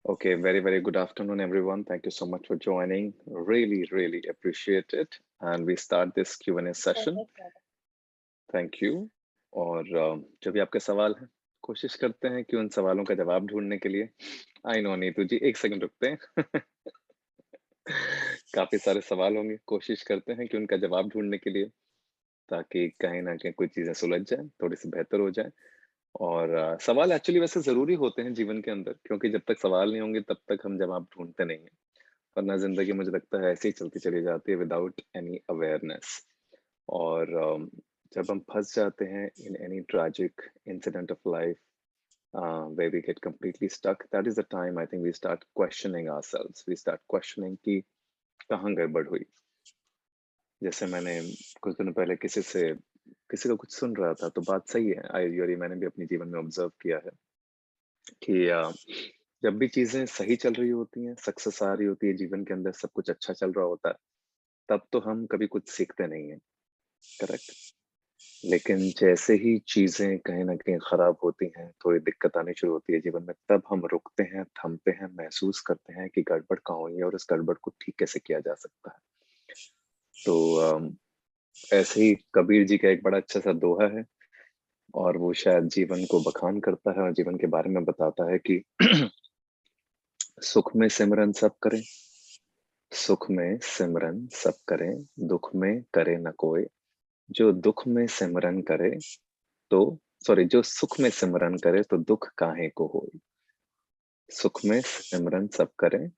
Okay, very, very good afternoon, everyone. Thank you so much for joining. Really, really appreciate it. And we start this Q&A session. Thank you. और जो भी आपके सवाल हैं, कोशिश करते हैं कि उन सवालों का जवाब ढूंढने के लिए आई नो नीतू जी, एक सेकंड रुकते हैं। काफी सारे सवाल होंगे, कोशिश करते हैं कि उनका जवाब ढूंढने के लिए, ताकि कहीं ना कहीं कोई चीजें सुलझ जाए, थोड़ी सी बेहतर हो जाए। और सवाल एक्चुअली वैसे ज़रूरी होते हैं जीवन के अंदर, क्योंकि जब तक सवाल नहीं होंगे तब तक हम जवाब ढूँढते नहीं हैं। वरना ज़िंदगी मुझे लगता है ऐसे ही चलती चली जाती है विदाउट एनी अवेयरनेस। और जब हम फँस जाते हैं in any tragic incident of life where we get completely stuck, that is the time I think we start questioning ourselves. We start questioning कि कहाँ गड़बड़ हुई। जैसे मैंने कुछ दिनों पहले किसी का कुछ सुन रहा था, तो बात सही है। ये मैंने भी अपने जीवन में ऑब्जर्व किया है कि जब भी चीजें सही चल रही होती हैं, सक्सेस आ रही होती है जीवन के अंदर, सब कुछ अच्छा चल रहा होता है, तब तो हम कभी कुछ सीखते नहीं हैं, करेक्ट? लेकिन जैसे ही चीजें कहीं न कहीं खराब होती हैं, थोड़ी दिक्कत आनी शुरू होती है जीवन में, तब हम रुकते हैं, थमते हैं, महसूस करते हैं कि गड़बड़ कहाँ हुई है और इस गड़बड़ को ठीक कैसे किया जा सकता है। तो ऐसे ही कबीर जी का एक बड़ा अच्छा सा दोहा है, और वो शायद जीवन को बखान करता है और जीवन के बारे में बताता है कि सुख में सिमरन सब करें, सुख में सिमरन सब करें, दुख में करे न कोय। जो दुख में सिमरन करे तो जो सुख में सिमरन करे तो दुख काहे को होय। सुख में सिमरन सब करें,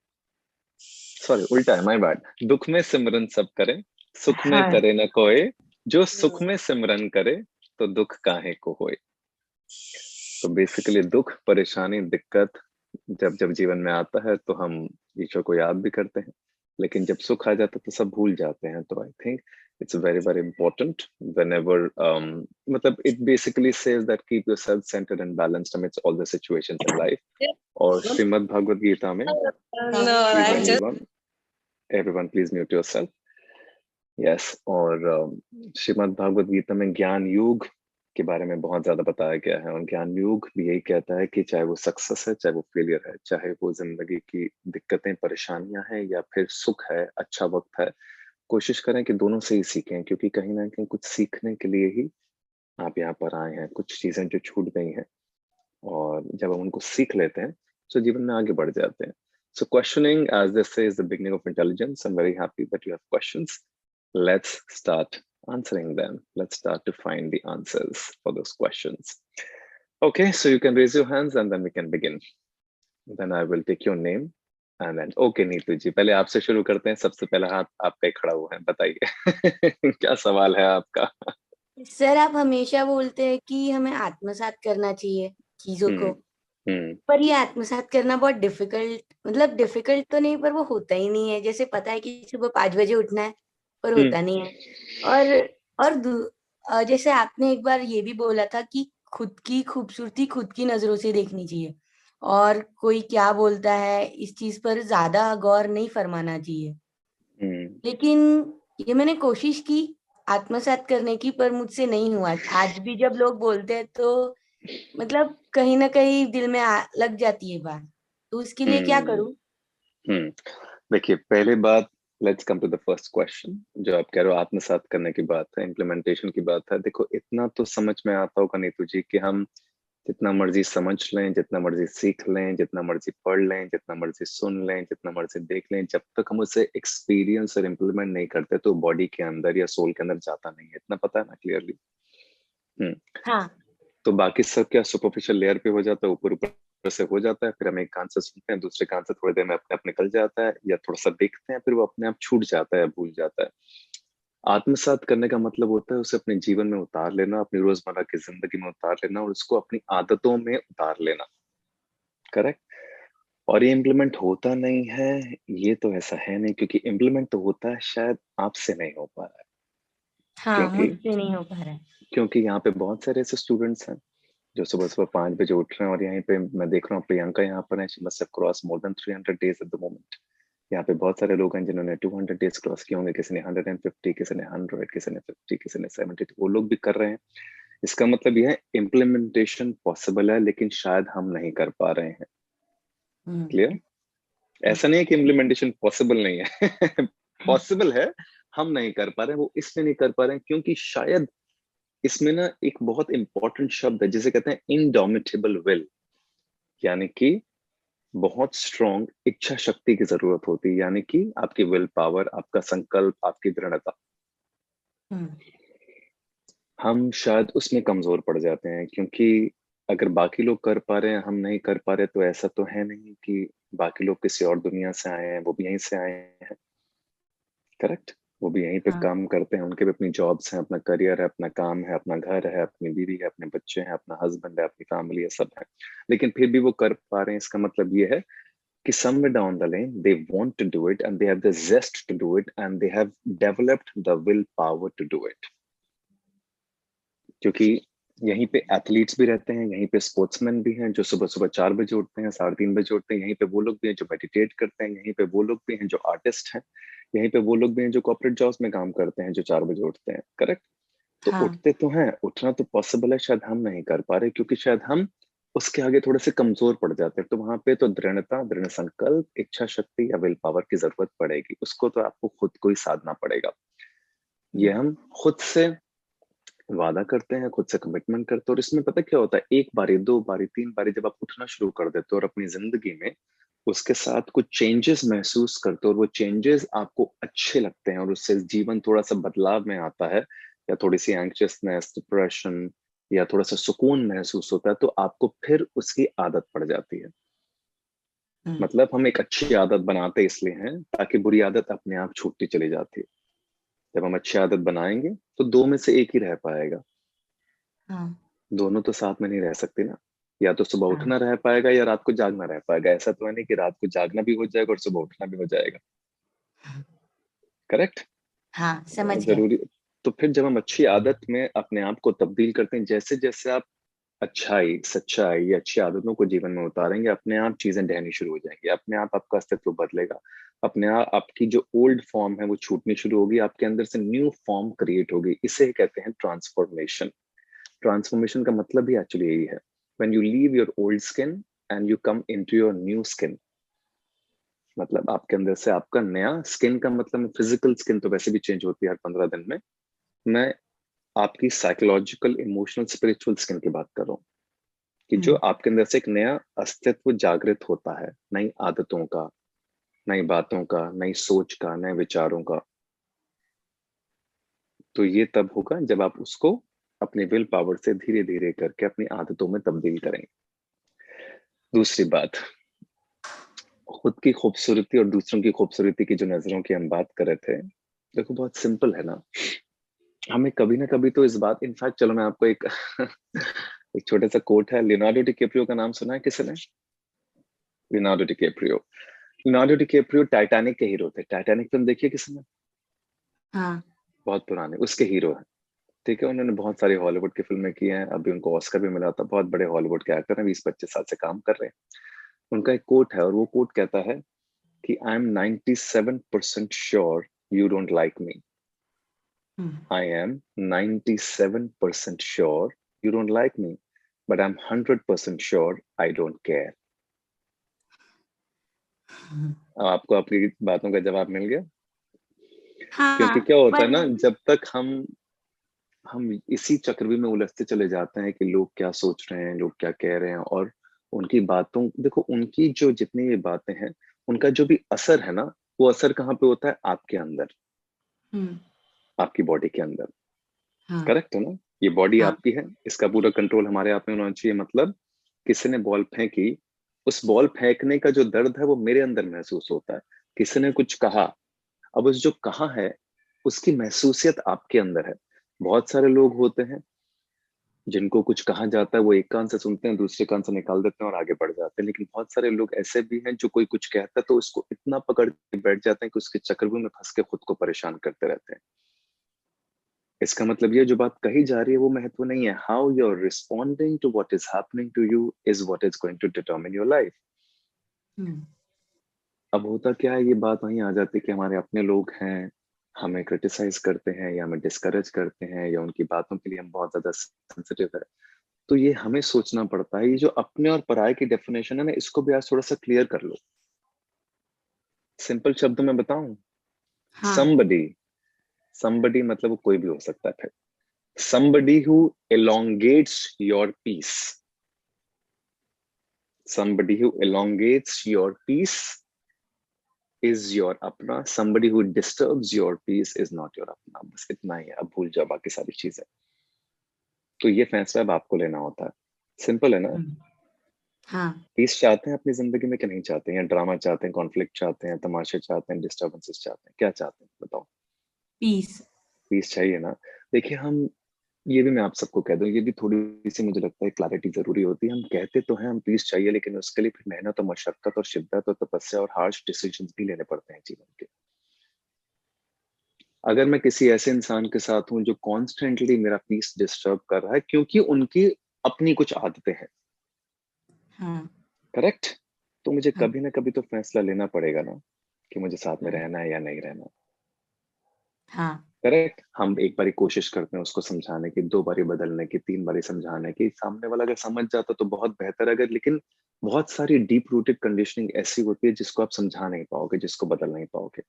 उल्टा है, माय बैड। दुख में सिमरन सब करें, सुख में हाँ। करे न कोय। जो सुख में सिमरन करे तो दुख काहे को होय। तो बेसिकली दुख, परेशानी, दिक्कत जब जब जीवन में आता है तो हम ईश्वर को याद भी करते हैं, लेकिन जब सुख आ जाता है तो सब भूल जाते हैं। तो I think it's very very important whenever मतलब it basically says that keep yourself centered and balanced amidst all the situations in life. और श्रीमद् भागवत गीता में No, please I'm just everyone please mute yourself. Yes, और श्रीमद् भागवत गीता में ज्ञान योग के बारे में बहुत ज्यादा बताया गया है, और ज्ञान योग भी यही कहता है कि चाहे वो सक्सेस है, चाहे वो फेलियर है, चाहे वो जिंदगी की दिक्कतें परेशानियां हैं या फिर सुख है, अच्छा वक्त है, कोशिश करें कि दोनों से ही सीखें, क्योंकि कहीं ना कहीं कुछ सीखने के लिए ही आप यहाँ पर आए हैं। कुछ चीजें जो छूट गई हैं, और जब हम उनको सीख लेते हैं तो जीवन में आगे बढ़ जाते हैं। So questioning, as they say, is the beginning of intelligence. I'm very happy that you have questions. Let's start answering them. Let's start to find the answers for those questions. Okay, so you can raise your hands and then we can begin. Then I will take your name and then okay Neetu जी, पहले आपसे शुरू करते हैं। सबसे पहला हाथ आपका ही खड़ा हुआ है, बताइए क्या सवाल है आपका? सर, आप हमेशा बोलते हैं कि हमें आत्मसात करना चाहिए चीजों को, हम्म पर ये आत्मसात करना बहुत डिफिकल्ट, मतलब डिफिकल्ट तो नहीं, पर वो होता ही नहीं है। जैसे पता है कि सुबह 5 बजे उठना है, पर हम्म होता नहीं है। और जैसे आपने एक बार ये भी बोला था कि खुद की खूबसूरती खुद की नजरों से देखनी चाहिए, और कोई क्या बोलता है इस चीज पर ज्यादा गौर नहीं फरमाना चाहिए। हम्म लेकिन ये मैंने कोशिश की आत्मसात करने की, पर मुझसे नहीं हुआ। आज भी जब लोग बोलते हैं तो मतलब कहीं न कहीं दिल में लग जाती है बात। तो उसके लिए क्या हम्म करूँ? हम्म देखिए, पहले बात, let's come to the first question. जो आप कह रहे हो आत्मसात करने की बात है, इम्प्लीमेंटेशन की बात है, देखो इतना तो समझ में आता होगा नीतू जी कि हम जितना मर्जी समझ लें, जितना मर्जी सीख लें, जितना मर्जी पढ़ लें, जितना मर्जी सुन लें, जितना मर्जी देख लें, जब तक हम उसे एक्सपीरियंस और इम्प्लीमेंट नहीं करते तो बॉडी के अंदर या सोल के अंदर जाता नहीं है। इतना पता है ना क्लियरली? हम्म हाँ। तो बाकी सब क्या सुपरफिशियल लेयर पे हो जाता है, ऊपर ऊपर से हो जाता है, फिर हम एक कान से सुनते हैं, दूसरे कान से थोड़ी देर में अपने आप निकल जाता है, या थोड़ा सा देखते हैं, फिर वो अपने आप छूट जाता है, भूल जाता है। आत्मसात करने का मतलब होता है उसे अपने जीवन में उतार लेना, अपनी रोजमर्रा की जिंदगी में उतार लेना, और उसको अपनी आदतों में उतार लेना, करेक्ट? और ये इम्प्लीमेंट होता नहीं है, ये तो ऐसा है नहीं, क्योंकि इम्प्लीमेंट तो होता है, शायद आपसे नहीं हो पा रहा है। हाँ, क्योंकि मुझसे नहीं हो पा रहा है। क्योंकि यहाँ पे बहुत सारे ऐसे स्टूडेंट्स हैं जो सुबह सुबह 5 बजे उठ रहे हैं, और यहीं पे मैं देख रहा हूँ प्रियंका यहाँ पर है, she must have cross more than 300 days at the moment. यहाँ पे बहुत सारे लोग हैं जिन्होंने 200 डेज क्रॉस किए होंगे, किसी ने 150, किसी ने 100, किसी ने 50, किसी ने 70, वो लोग भी कर रहे हैं। इसका मतलब यह है इम्प्लीमेंटेशन पॉसिबल है, लेकिन शायद हम नहीं कर पा रहे हैं। क्लियर? हुँ, ऐसा नहीं है कि इम्प्लीमेंटेशन पॉसिबल नहीं है पॉसिबल है, हम नहीं कर पा रहे हैं। वो इसलिए नहीं कर पा रहे हैं क्योंकि शायद इसमें ना एक बहुत इंपॉर्टेंट शब्द है जिसे कहते हैं इंडोमिटेबल विल, यानी कि बहुत स्ट्रॉन्ग इच्छा शक्ति की जरूरत होती है, यानी कि आपकी विल पावर, आपका संकल्प, आपकी दृढ़ता। हुँ, हम शायद उसमें कमजोर पड़ जाते हैं क्योंकि अगर बाकी लोग कर पा रहे हैं, हम नहीं कर पा रहे, तो ऐसा तो है नहीं कि बाकी लोग किसी और दुनिया से आए हैं, वो भी यहीं से आए हैं। करेक्ट? वो भी यहीं पे हाँ, काम करते हैं, उनके भी अपनी जॉब्स हैं, अपना करियर है, अपना काम है, अपना घर है, अपनी बीवी है, अपने बच्चे हैं, अपना हस्बैंड है, अपनी फैमिली है, सब है। लेकिन फिर भी वो कर पा रहे हैं, इसका मतलब ये है कि somewhere down the lane they want to do it and they have the zest to do it and they have developed the willpower to do it। क्योंकि यहीं पे एथलीट्स भी रहते हैं, यहीं पे स्पोर्ट्समैन भी हैं जो सुबह सुबह 4 बजे उठते हैं, 3:30 बजे उठते हैं, यहीं पे वो लोग भी हैं जो मेडिटेट करते हैं, यहीं पे वो लोग भी हैं जो आर्टिस्ट हैं, यहीं पे वो लोग भी हैं जो कॉर्पोरेट जॉब्स में काम करते हैं जो 4 बजे उठते हैं। करेक्ट? तो हाँ, उठते तो हैं, उठना तो पॉसिबल है, शायद हम नहीं कर पा रहे क्योंकि शायद हम उसके आगे थोड़े से कमजोर पड़ जाते हैं। तो वहां पे तो दृढ़ता, दृढ़ संकल्प, इच्छा शक्ति या विल पावर की जरूरत पड़ेगी, उसको तो आपको खुद को ही साधना पड़ेगा। ये हुँ, हम खुद से वादा करते हैं, खुद से कमिटमेंट करते हैं, और इसमें पता क्या होता है, एक बारी, 2 बारी, 3 बारी जब आप उठना शुरू कर देते हो और अपनी जिंदगी में उसके साथ कुछ चेंजेस महसूस करते हो और वो चेंजेस आपको अच्छे लगते हैं और उससे जीवन थोड़ा सा बदलाव में आता है, या थोड़ी सी एंग्शियसनेस, डिप्रेशन या थोड़ा सा सुकून महसूस होता है, तो आपको फिर उसकी आदत पड़ जाती है। हुँ, मतलब हम एक अच्छी आदत बनाते इसलिए हैं ताकि बुरी आदत अपने आप छूटती चली जाती है। जब हम अच्छी आदत बनाएंगे तो दो में से एक ही रह पाएगा, हाँ, दोनों तो साथ में नहीं रह सकते ना। या तो सुबह हाँ, उठना रह पाएगा या रात को जागना रह पाएगा। ऐसा तो है नहीं कि रात को जागना भी हो जाएगा और सुबह उठना भी हो जाएगा। करेक्ट? हाँ, समझ गए। जरूरी। तो फिर जब हम अच्छी आदत में अपने आप को तब्दील करते हैं, जैसे जैसे आप अच्छाई, सच्चाई या अच्छी आदतों को जीवन में उतारेंगे, अपने आप चीजें ढहनी शुरू हो जाएंगी, अपने आप आपका अस्तित्व बदलेगा, अपने आप आपकी जो ओल्ड फॉर्म है वो छूटनी शुरू होगी, आपके अंदर से न्यू फॉर्म क्रिएट होगी। इसे कहते हैं ट्रांसफॉर्मेशन। ट्रांसफॉर्मेशन का मतलब ही एक्चुअली यही है, when you leave your old skin and you come into your new skin. मतलब आपके अंदर से आपका नया स्किन का मतलब फिजिकल स्किन तो वैसे भी चेंज होती है हर 15 दिन में। मैं आपकी साइकोलॉजिकल, इमोशनल, स्पिरिचुअल स्किन की बात कर रहा हूँ कि जो हुँ, आपके अंदर से एक नया अस्तित्व जागृत होता है, नई आदतों का, नई बातों का, नई सोच का, नए विचारों का। तो ये तब होगा जब आप उसको अपनी विल पावर से धीरे धीरे करके अपनी आदतों में तब्दील करेंगे। दूसरी बात, खुद की खूबसूरती और दूसरों की खूबसूरती की जो नजरों की हम बात कर रहे थे, देखो बहुत सिंपल है ना। हमें कभी ना कभी तो इस बात, इनफैक्ट चलो मैं आपको एक एक छोटा सा कोट है, लियोनार्डो डिकैप्रियो का नाम सुना है किसी ने? Leonardo DiCaprio, Leonardo DiCaprio Titanic के हीरो थे। टाइटैनिक फिल्म देखी है किसी ने? हाँ, बहुत पुराने, उसके हीरो हैं। ठीक है, उन्होंने बहुत सारी हॉलीवुड की फिल्में की हैं, अभी उनको ऑस्कर भी मिला था। बहुत बड़े हॉलीवुड के एक्टर हैं, 20-25 साल से काम कर रहे हैं। उनका एक कोट है और वो कोट कहता है कि I am 97% sure you don't like me. Hmm, I am 97% sure you don't like me, but I am 100% sure I don't care. Hmm, अब आपको आपकी बातों का जवाब मिल गया। हाँ, क्योंकि क्या होता है पर ना, जब तक हम इसी चक्रव्यूह में उलझते चले जाते हैं कि लोग क्या सोच रहे हैं, लोग क्या कह रहे हैं, और उनकी बातों, देखो उनकी जो जितनी भी बातें हैं, उनका जो भी असर है ना, वो असर कहाँ पे होता है? आपके अंदर, हुँ, आपकी बॉडी के अंदर। हाँ, करेक्ट है ना? ये बॉडी हाँ, आपकी है, इसका पूरा कंट्रोल हमारे हाथ में होना चाहिए। मतलब किसी ने बॉल फेंकी, उस बॉल फेंकने का जो दर्द है वो मेरे अंदर महसूस होता है। किसी ने कुछ कहा, अब उस जो कहा है उसकी महसूसियत आपके अंदर है। बहुत सारे लोग होते हैं जिनको कुछ कहा जाता है, वो एक कान से सुनते हैं, दूसरे कान से निकाल देते हैं और आगे बढ़ जाते हैं। लेकिन बहुत सारे लोग ऐसे भी हैं जो कोई कुछ कहता है तो उसको इतना पकड़ के बैठ जाते हैं कि उसके चक्रव्यूह में फंस के खुद को परेशान करते रहते हैं। इसका मतलब ये जो बात कही जा रही है वो महत्व नहीं है, how you are responding to what is happening to you is what is going to determine your life. Hmm, अब होता क्या है, ये बात वहीं आ जाती है कि हमारे अपने लोग हैं, हमें क्रिटिसाइज करते हैं या हमें डिस्करेज करते हैं या उनकी बातों के लिए हम बहुत ज्यादा सेंसिटिव है। तो ये हमें सोचना पड़ता है, ये जो अपने और पराये की डेफिनेशन है ना, इसको भी आज थोड़ा सा क्लियर कर लो। सिंपल शब्दों में बताऊं, हाँ। somebody मतलब वो कोई भी हो सकता है। फिर somebody who elongates your peace, somebody who elongates your peace is your अपना, somebody who disturbs your peace is not your अपना। बस इतना ही है, अब भूल जाओ बाकी सारी चीजें। तो ये फैसला अब आपको लेना होता है। सिंपल है ना? हाँ। पीस चाहते हैं अपनी जिंदगी में कि नहीं चाहते हैं? या ड्रामा चाहते हैं, कॉन्फ्लिक्ट चाहते हैं, तमाशे चाहते हैं, डिस्टर्बेंसेस चाहते हैं, क्या चाहते हैं बताओ? पीस। पीस चाहिए ना? देखिए, हम ये भी मैं आप सबको कह दूं, ये भी थोड़ी सी मुझे लगता है क्लैरिटी जरूरी होती है। हम कहते तो हैं हम पीस चाहिए, लेकिन उसके लिए फिर मेहनत और मशक्कत और शिद्दत और तपस्या और हार्श डिसीजंस भी लेने पड़ते हैं जीवन के। अगर मैं किसी ऐसे इंसान के साथ हूं जो कॉन्स्टेंटली मेरा पीस डिस्टर्ब कर रहा है क्योंकि उनकी अपनी कुछ आदतें हैं, हाँ। करेक्ट, तो मुझे हाँ। कभी ना कभी तो फैसला लेना पड़ेगा ना कि मुझे साथ में हाँ। रहना है या नहीं रहना। हाँ। करेक्ट, हम एक बारी कोशिश करते हैं उसको समझाने की, दो बारी बदलने की, तीन बारी समझाने की, सामने वाला अगर समझ जाता तो बहुत बेहतर है। अगर लेकिन बहुत सारी डीप रूटेड कंडीशनिंग ऐसी होती है जिसको आप समझा नहीं पाओगे, जिसको बदल नहीं पाओगे।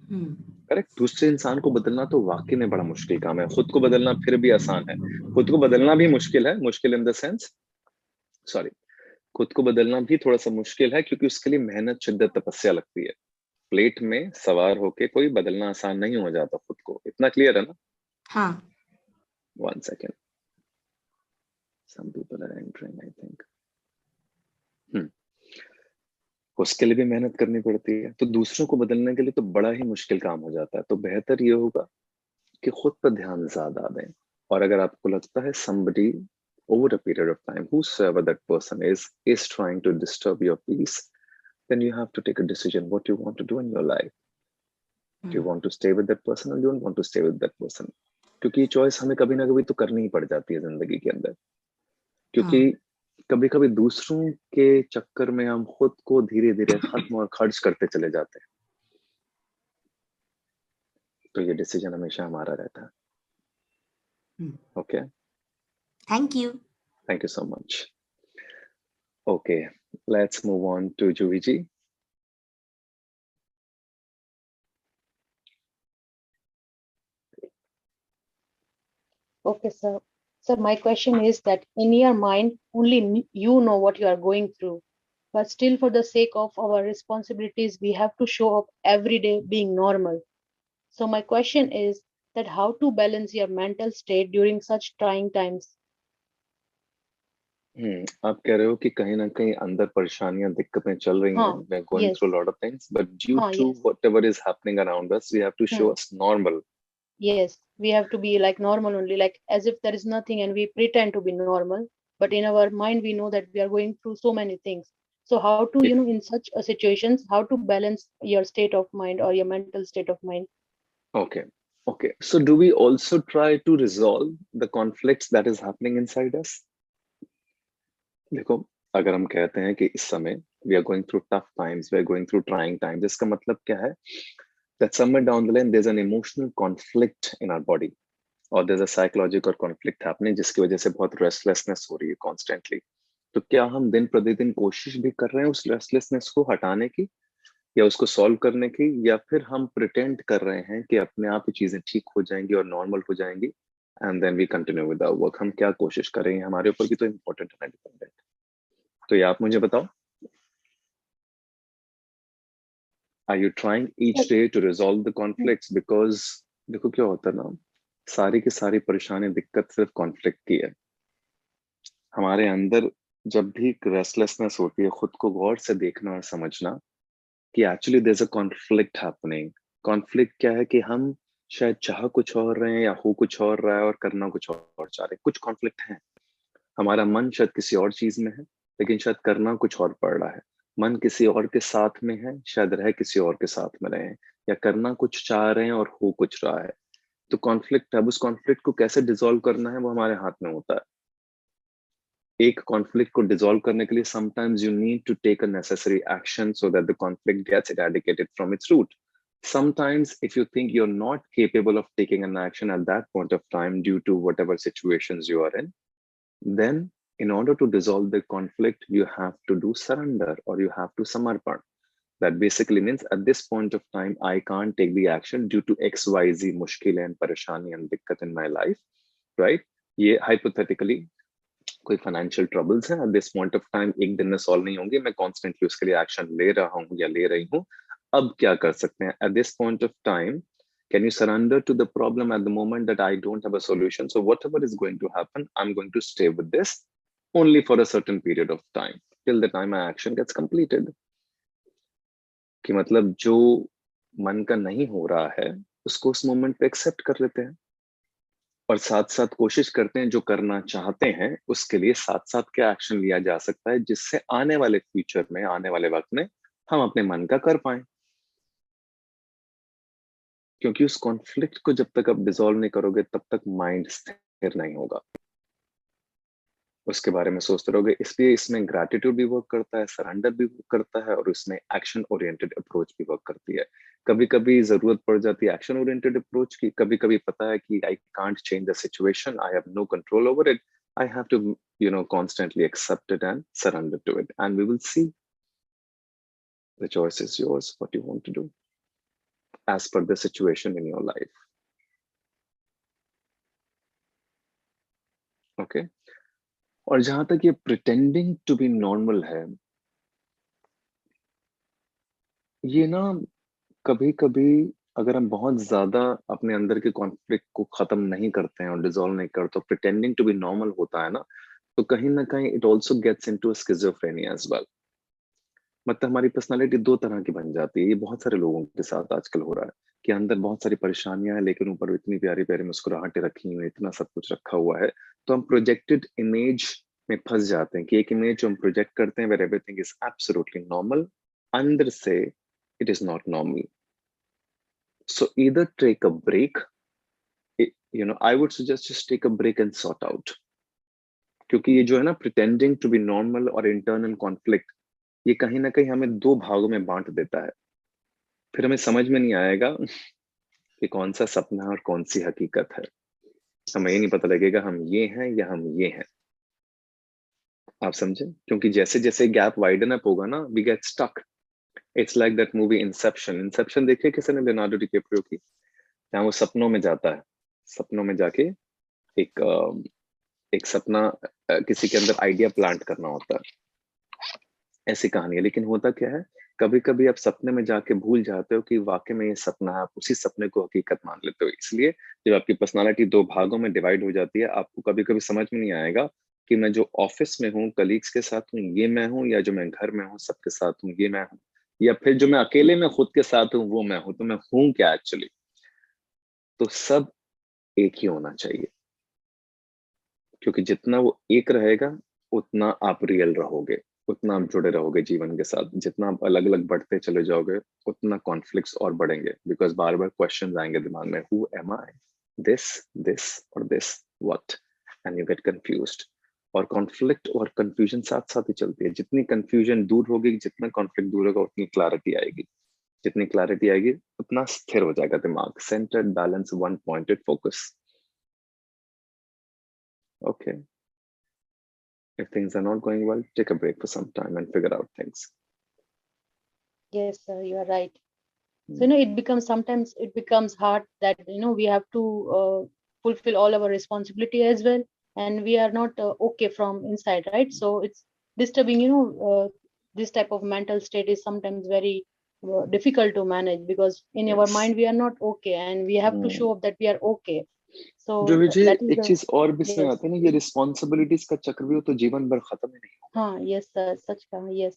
हम्म। करेक्ट, दूसरे इंसान को बदलना तो वाकई में बड़ा मुश्किल काम है। खुद को बदलना फिर भी आसान है, खुद को बदलना भी मुश्किल है, मुश्किल इन द सेंस, सॉरी, खुद को बदलना भी थोड़ा सा मुश्किल है क्योंकि उसके लिए मेहनत, शिद्दत, तपस्या लगती है। प्लेट में सवार होके कोई बदलना आसान नहीं हो जाता खुद को, इतना क्लियर है ना? हाँ। One second, some people are entering I think। उसके लिए भी मेहनत करनी पड़ती है, तो दूसरों को बदलने के लिए तो बड़ा ही मुश्किल काम हो जाता है। तो बेहतर ये होगा कि खुद पर ध्यान ज्यादा दें। और अगर आपको लगता है somebody over a period of time, whosoever that person is trying to disturb your peace, then you have to take a decision what you want to do in your life. Do you want to stay with that person or you don't want to stay with that person? क्योंकि ये choice हमें कभी ना कभी तो करनी ही पड़ जाती है जिंदगी के अंदर। हाँ। क्योंकि कभी कभी दूसरों के चक्कर में हम खुद को धीरे धीरे खत्म और खर्च करते चले जाते हैं। तो ये डिसीजन हमेशा हमारा रहता है। Okay, thank you. Thank you so much. Okay, let's move on to Juhi ji. Okay, sir. Sir, my question is that in your mind, only you know what you are going through. But still, for the sake of our responsibilities, we have to show up every day being normal. So my question is that how to balance your mental state during such trying times? आप कह रहे हो कि कहीं ना कहीं अंदर परेशानियां, दिक्कतें चल रही हैं, Huh, we're going yes. through a lot of things, but due Huh, to yes. whatever is happening around us, we have to show Hmm. us normal. Yes, we have to be like normal only, like as if there is nothing, and we pretend to be normal. But in our mind, we know that we are going through so many things. So how to, If in such situations, how to balance your state of mind or your mental state of mind? okay, okay, so do we also try to resolve the conflicts that is happening inside us? देखो, अगर हम कहते हैं कि इस समय we are going through tough times, we are going through trying times, इसका मतलब क्या है? That somewhere down the line there's an emotional conflict in our body or there's a psychological conflict happening जिसकी वजह से बहुत restlessness हो रही है constantly। तो क्या हम दिन प्रतिदिन कोशिश भी कर रहे हैं उस restlessness को हटाने की या उसको सॉल्व करने की, या फिर हम प्रिटेंड कर रहे हैं कि अपने आप ही चीजें ठीक हो जाएंगी और नॉर्मल हो जाएंगी and then we continue with our work? हम क्या कोशिश करेंगे, हमारे ऊपर भी तो इम्पोर्टेंट है, डिपेंडेंट। तो ये आप मुझे बताओ, are you trying each day to resolve the conflicts? Because देखो क्या होता है ना, सारी की सारी परेशानी, दिक्कत सिर्फ कॉन्फ्लिक्ट की है। हमारे अंदर जब भी रेस्टलेसनेस होती है, खुद को गौर से देखना और समझना कि actually there is a conflict happening. Conflict क्या है कि हम शायद चाह कुछ और रहे हैं या हो कुछ और रहा है और करना कुछ और चाह रहे हैं। कुछ कॉन्फ्लिक्ट है, हमारा मन शायद किसी और चीज में है लेकिन शायद करना कुछ और पड़ रहा है। मन किसी और के साथ में है, शायद रह किसी और के साथ में रहे हैं, या करना कुछ चाह रहे हैं और हो कुछ रहा है। तो कॉन्फ्लिक्ट, अब उस कॉन्फ्लिक्ट को कैसे डिसॉल्व करना है वो हमारे हाथ में होता है। एक कॉन्फ्लिक्ट को डिसॉल्व करने के लिए sometimes you need to take a necessary action so that the conflict gets eradicated from its root. Sometimes if you think you're not capable of taking an action at that point of time due to whatever situations you are in, then in order to dissolve the conflict, you have to do surrender or you have to samarpan. That basically means at this point of time, I can't take the action due to XYZ mushkil and parashani and dikkat in my life, right? ये hypothetically कोई financial troubles हैं at this point of time, एक दिन में solve नहीं होंगे, मैं constantly उसके लिए एक्शन ले रहा हूँ या ले रही हूँ. अब क्या कर सकते हैं at this point of time? Can you surrender to the problem at the moment that I don't have a solution? So whatever is going to happen, I'm going to stay with this only for a certain period of time till the time my action gets completed. कि मतलब जो मन का नहीं हो रहा है उसको उस मोमेंट पे एक्सेप्ट कर लेते हैं और साथ साथ कोशिश करते हैं जो करना चाहते हैं उसके लिए साथ साथ क्या एक्शन लिया जा सकता है जिससे आने वाले फ्यूचर में, आने वाले वक्त में हम अपने मन का कर पाए. क्योंकि उस कॉन्फ्लिक्ट को जब तक आप डिसॉल्व नहीं करोगे तब तक माइंड स्थिर नहीं होगा, उसके बारे में सोचते रहोगे. इसलिए इसमें ग्रैटिट्यूड भी वर्क करता है, सरेंडर भी वर्क करता है और इसमें एक्शन ओरिएंटेड अप्रोच भी वर्क करती है. कभी कभी जरूरत पड़ जाती है एक्शन ओरिएंटेड अप्रोच की, कभी कभी पता है कि I can't change the situation, I have no control over it, I have to constantly accept it and surrender to it and we will see. The choice is yours what you want to do as per the situation in your life. Okay. और जहां तक ये pretending to be normal है, ये ना कभी कभी अगर हम बहुत ज्यादा अपने अंदर के कॉन्फ्लिक्ट को खत्म नहीं करते हैं और डिसॉल्व नहीं करते, तो pretending to be normal होता है ना, तो कहीं ना कहीं it also gets into schizophrenia as well. मतलब हमारी पर्सनालिटी दो तरह की बन जाती है. ये बहुत सारे लोगों के साथ आजकल हो रहा है कि अंदर बहुत सारी परेशानियां हैं लेकिन ऊपर इतनी प्यारी प्यारी मुस्कुराहटें रखी हुई, इतना सब कुछ रखा हुआ है, तो हम प्रोजेक्टेड इमेज में फंस जाते हैं कि एक इमेज जो हम प्रोजेक्ट करते हैं where everything is absolutely normal, अंदर से it is not normal. So either take a break, I would suggest just take a break and sort out. क्योंकि ये जो है ना प्रिटेंडिंग टू बी नॉर्मल और इंटरनल कॉन्फ्लिक्ट, ये कहीं ना कहीं हमें दो भागों में बांट देता है. फिर हमें समझ में नहीं आएगा कि कौन सा सपना है और कौन सी हकीकत है. हमें ये नहीं पता लगेगा हम ये हैं या हम ये हैं. आप समझे? क्योंकि जैसे जैसे गैप वाइडन अप होगा ना, we get stuck. It's like that movie inception. Inception देखिए किसी ने? लियोनार्डो डिकैप्रियो की, जहाँ वो सपनों में जाता है, सपनों में जाके एक सपना किसी के अंदर आइडिया प्लांट करना होता है, ऐसी कहानी है. लेकिन होता क्या है, कभी कभी आप सपने में जाके भूल जाते हो कि वाकई में ये सपना है, आप उसी सपने को हकीकत मान लेते हो. इसलिए जब आपकी पर्सनालिटी दो भागों में डिवाइड हो जाती है, आपको कभी कभी समझ में नहीं आएगा कि मैं जो ऑफिस में हूँ, कलीग्स के साथ हूँ, ये मैं हूँ, या जो मैं घर में हूँ सबके साथ हूँ, ये मैं हूँ, या फिर जो मैं अकेले में खुद के साथ हूँ वो मैं हूँ. तो मैं हूँ क्या एक्चुअली? तो सब एक ही होना चाहिए, क्योंकि जितना वो एक रहेगा उतना आप रियल रहोगे, उतना आप जुड़े रहोगे जीवन के साथ. जितना आप अलग अलग बढ़ते चले जाओगे उतना कॉन्फ्लिक्ट्स और बढ़ेंगे, बिकॉज बार बार क्वेश्चंस आएंगे दिमाग में, हु एम आई, दिस और this what, and you get confused. और कॉन्फ्लिक्ट और कंफ्यूजन साथ साथ ही चलती है. जितनी कंफ्यूजन दूर होगी, जितना कॉन्फ्लिक्ट दूर होगा, उतनी क्लैरिटी आएगी. जितनी क्लैरिटी आएगी उतना स्थिर हो जाएगा दिमाग. Centred, balance, one pointed focus. Okay. If things are not going well, take a break for some time and figure out things. Yes, sir, you are right. So, it becomes sometimes it becomes hard that, we have to fulfill all our responsibility as well. And we are not okay from inside, right? So it's disturbing, this type of mental state is sometimes very difficult to manage, because in our Yes. mind we are not okay and we have to show up that we are okay. So जो that is एक चीज और भी इसमें yes. आती है ना, ये रिस्पॉन्सिबिलिटीज का चक्रव्यूह तो जीवन भर खत्म ही नहीं होगा. हाँ, yes sir, सच कहा. yes,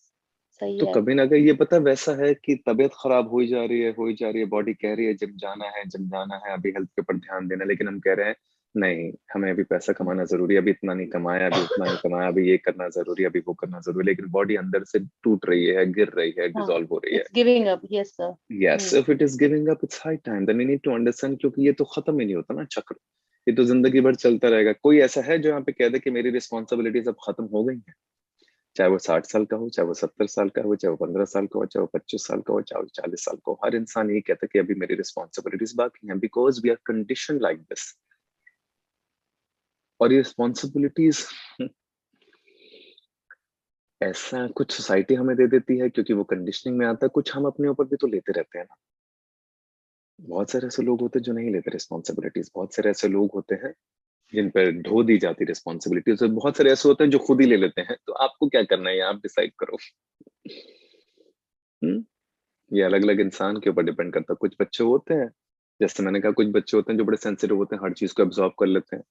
सही तो है. कभी ना कभी ये पता वैसा है कि तबीयत खराब हो ही जा रही है, बॉडी कह रही है जिम जाना है, अभी हेल्थ के ऊपर ध्यान देना, लेकिन हम कह रहे हैं नहीं, हमें अभी पैसा कमाना जरूरी है, अभी इतना नहीं कमाया, अभी उतना नहीं कमाया, अभी ये करना जरूरी है, अभी वो करना जरूरी है. लेकिन बॉडी अंदर से टूट रही है, गिर रही है, हाँ, डिसॉल्व हो रही है. it's giving up. yes sir. Yes, if it is giving up, it's high time. Then we need to understand, क्योंकि ये तो खत्म ही नहीं होता ना चक्र, ये तो जिंदगी भर चलता रहेगा. कोई ऐसा है जो यहाँ पे कह दे कि मेरी रिस्पॉन्सिबिलिटीज अब खत्म हो गई हैं? चाहे वो 60 साल का हो, चाहे वो 70 साल का हो, चाहे वो 15 साल का हो, चाहे वो 25 साल का हो, चाहे वो 40 साल का हो, हर इंसान यही कहता है कि अभी मेरी रिस्पॉन्सिबिलिटीज बाकी हैं, because we are condition like this. और ये रिस्पॉन्सिबिलिटीज ऐसा कुछ सोसाइटी हमें दे देती है क्योंकि वो कंडीशनिंग में आता है, कुछ हम अपने ऊपर भी तो लेते रहते हैं ना। बहुत सारे ऐसे लोग होते हैं जो नहीं लेते रिस्पॉन्सिबिलिटीज, बहुत सारे ऐसे लोग होते हैं जिन पर ढो दी जाती रिस्पॉन्सिबिलिटीज, और बहुत सारे ऐसे होते हैं जो खुद ही ले लेते हैं। तो आपको क्या करना है, ये आप डिसाइड करो। ये अलग अलग इंसान के ऊपर डिपेंड करता है। कुछ बच्चे होते हैं, जैसे मैंने कहा, कुछ बच्चे होते हैं जो बड़े सेंसिटिव होते हैं, हर चीज को एब्जॉर्ब कर लेते हैं।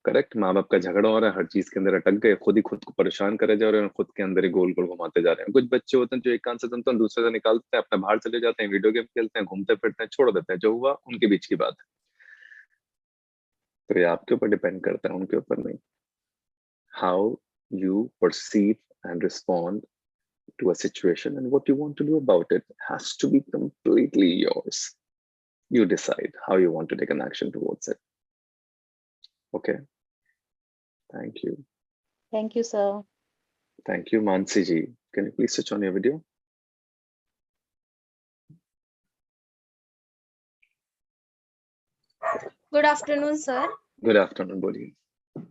करेक्ट, माँ बाप का झगड़ा हो रहा है, हर चीज के अंदर अटक गए, खुद ही खुद को परेशान करे जा रहे हैं, खुद के अंदर ही गोल गोल घुमाते जा रहे हैं। कुछ बच्चे होते हैं जो एक कान से सुनते हैं दूसरे से निकालते हैं, अपने बाहर चले जाते हैं, वीडियो गेम खेलते हैं, घूमते फिरते हैं, छोड़ देते हैं, जो हुआ उनके बीच की बात है। तो ये आपके ऊपर डिपेंड करता है, उनके ऊपर नहीं। How you perceive and respond to a situation and what you want to do about it has to be completely yours. You decide how you want to take an action towards it. Okay. Thank you. Thank you, sir. Thank you, Mansi ji. Can you please switch on your video? Good afternoon sir. Good afternoon, बोलिए।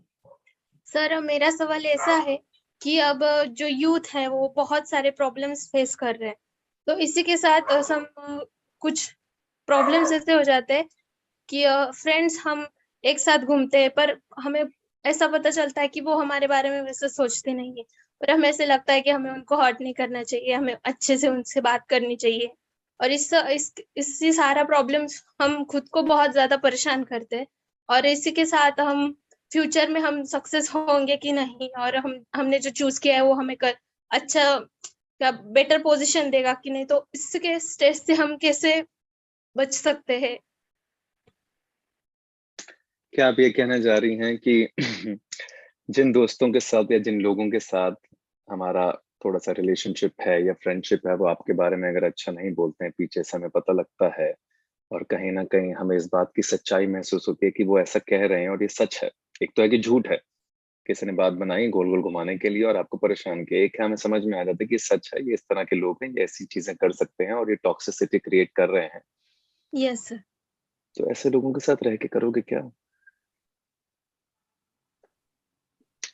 Sir मेरा सवाल ऐसा है कि अब जो youth है वो बहुत सारे प्रॉब्लम्स फेस कर रहे हैं, तो इसी के साथ कुछ प्रॉब्लम्स ऐसे हो जाते हैं कि फ्रेंड्स हम एक साथ घूमते हैं पर हमें ऐसा पता चलता है कि वो हमारे बारे में वैसे सोचते नहीं है, पर हमें ऐसे लगता है कि हमें उनको हर्ट नहीं करना चाहिए, हमें अच्छे से उनसे बात करनी चाहिए, और इससे सारा प्रॉब्लम्स हम खुद को बहुत ज्यादा परेशान करते हैं, और इसी के साथ हम फ्यूचर में हम सक्सेस होंगे कि नहीं, और हमने जो चूज किया है वो हमें अच्छा क्या बेटर पोजीशन देगा कि नहीं, तो इसके स्ट्रेस से हम कैसे बच सकते हैं? क्या आप ये कहना चाह रही हैं कि जिन दोस्तों के साथ या जिन लोगों के साथ हमारा थोड़ा सा रिलेशनशिप है या फ्रेंडशिप है, वो आपके बारे में अगर अच्छा नहीं बोलते हैं, पीछे से हमें पता लगता है, और कहीं ना कहीं हमें इस बात की सच्चाई महसूस होती है कि वो ऐसा कह रहे हैं और ये सच है। एक तो है कि झूठ है, किसी ने बात बनाई गोल गोल घुमाने के लिए और आपको परेशान किया। एक है हमें समझ में आ जाता है कि सच है, ये इस तरह के लोग हैं, ये ऐसी चीजें कर सकते हैं और ये टॉक्सिसिटी क्रिएट कर रहे हैं। Yes sir. तो ऐसे लोगों के साथ रह के करोगे क्या?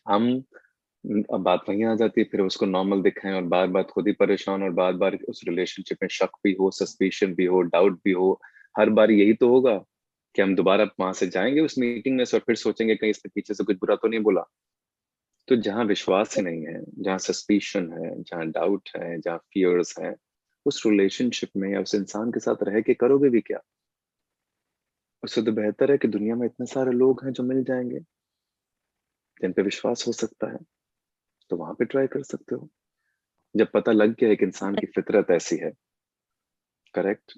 हम अब बात वहीं आ जाती है, फिर उसको नॉर्मल दिखाएं और बार बार खुद ही परेशान, और बार बार उस रिलेशनशिप में शक भी हो, सस्पिशन भी हो, डाउट भी हो। हर बार यही तो होगा कि हम दोबारा वहां से जाएंगे उस मीटिंग में से और फिर सोचेंगे कहीं इसके पीछे से कुछ बुरा तो नहीं बोला। तो जहाँ विश्वास ही नहीं है, जहाँ सस्पिशन है, जहाँ डाउट है, जहाँ फियर्स है, उस रिलेशनशिप में या उस इंसान के साथ रह के करोगे भी क्या? उससे तो बेहतर है कि दुनिया में इतने सारे लोग हैं जो मिल जाएंगे जिन पे विश्वास हो सकता है, तो वहां पे ट्राई कर सकते हो। जब पता लग गया एक इंसान की फितरत ऐसी है, करेक्ट,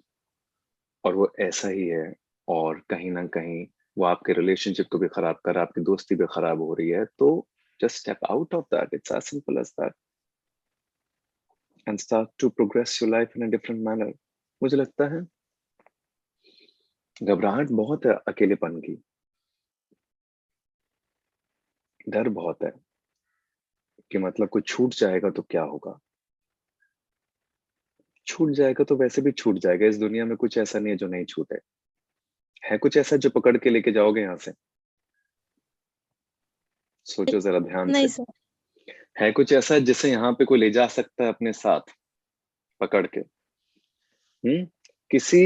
और वो ऐसा ही है, और कहीं ना कहीं वो आपके रिलेशनशिप को भी खराब कर रहा है, आपकी दोस्ती भी खराब हो रही है, तो just step out of that. It's as simple as that and start to progress your life in a different manner. मुझे लगता है घबराहट बहुत है अकेलेपन की, डर बहुत है कि मतलब कुछ छूट जाएगा तो क्या होगा। छूट जाएगा तो वैसे भी छूट जाएगा, इस दुनिया में कुछ ऐसा नहीं है जो नहीं छूटे। है कुछ ऐसा जो पकड़ के लेके जाओगे यहाँ से? सोचो जरा ध्यान नहीं से। सर। है कुछ ऐसा जिसे यहाँ पे कोई ले जा सकता है अपने साथ पकड़ के? किसी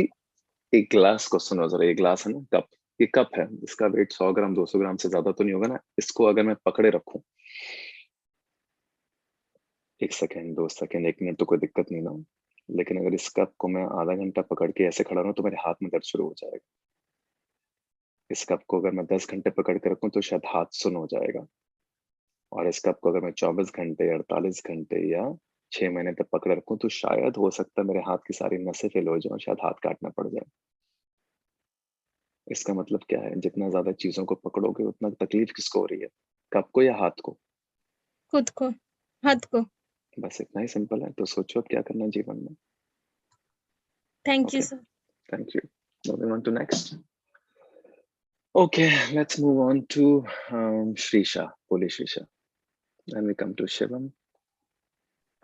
एक ग्लास को सुनो जरा, ये ग्लास है ना, कप, ये कप है, इसका वेट 100 ग्राम 200 ग्राम से ज्यादा तो नहीं होगा ना। इसको अगर मैं पकड़े रखूं 1 सेकेंड 2 सेकेंड 1 मिनट तो कोई दिक्कत नहीं ना, लेकिन अगर इस कप को मैं आधा घंटा पकड़ के ऐसे खड़ा रहूं तो मेरे हाथ में दर्द शुरू हो जाएगा। इस कप को अगर मैं 10 घंटे पकड़ के रखूं तो शायद हाथ सुन हो जाएगा, और इस कप को अगर मैं 24 घंटे 48 घंटे या 6 महीने तक पकड़ रखूं तो शायद हो सकता है मेरे हाथ की सारी नसें फेल हो जाए और शायद हाथ काटना पड़ जाए। इसका मतलब क्या है? जितना ज्यादा चीजों को पकड़ोगे उतना तकलीफ किसको हो रही है, कप को या हाथ को? खुद को, हाथ को। बस इतना ही सिंपल है। तो सोचो अब क्या करना है जीवन में। Thank you okay, sir. Thank you. Moving on to next. Okay, let's move on to Shrisha. बोलिए Shrisha, and we come to Shivam.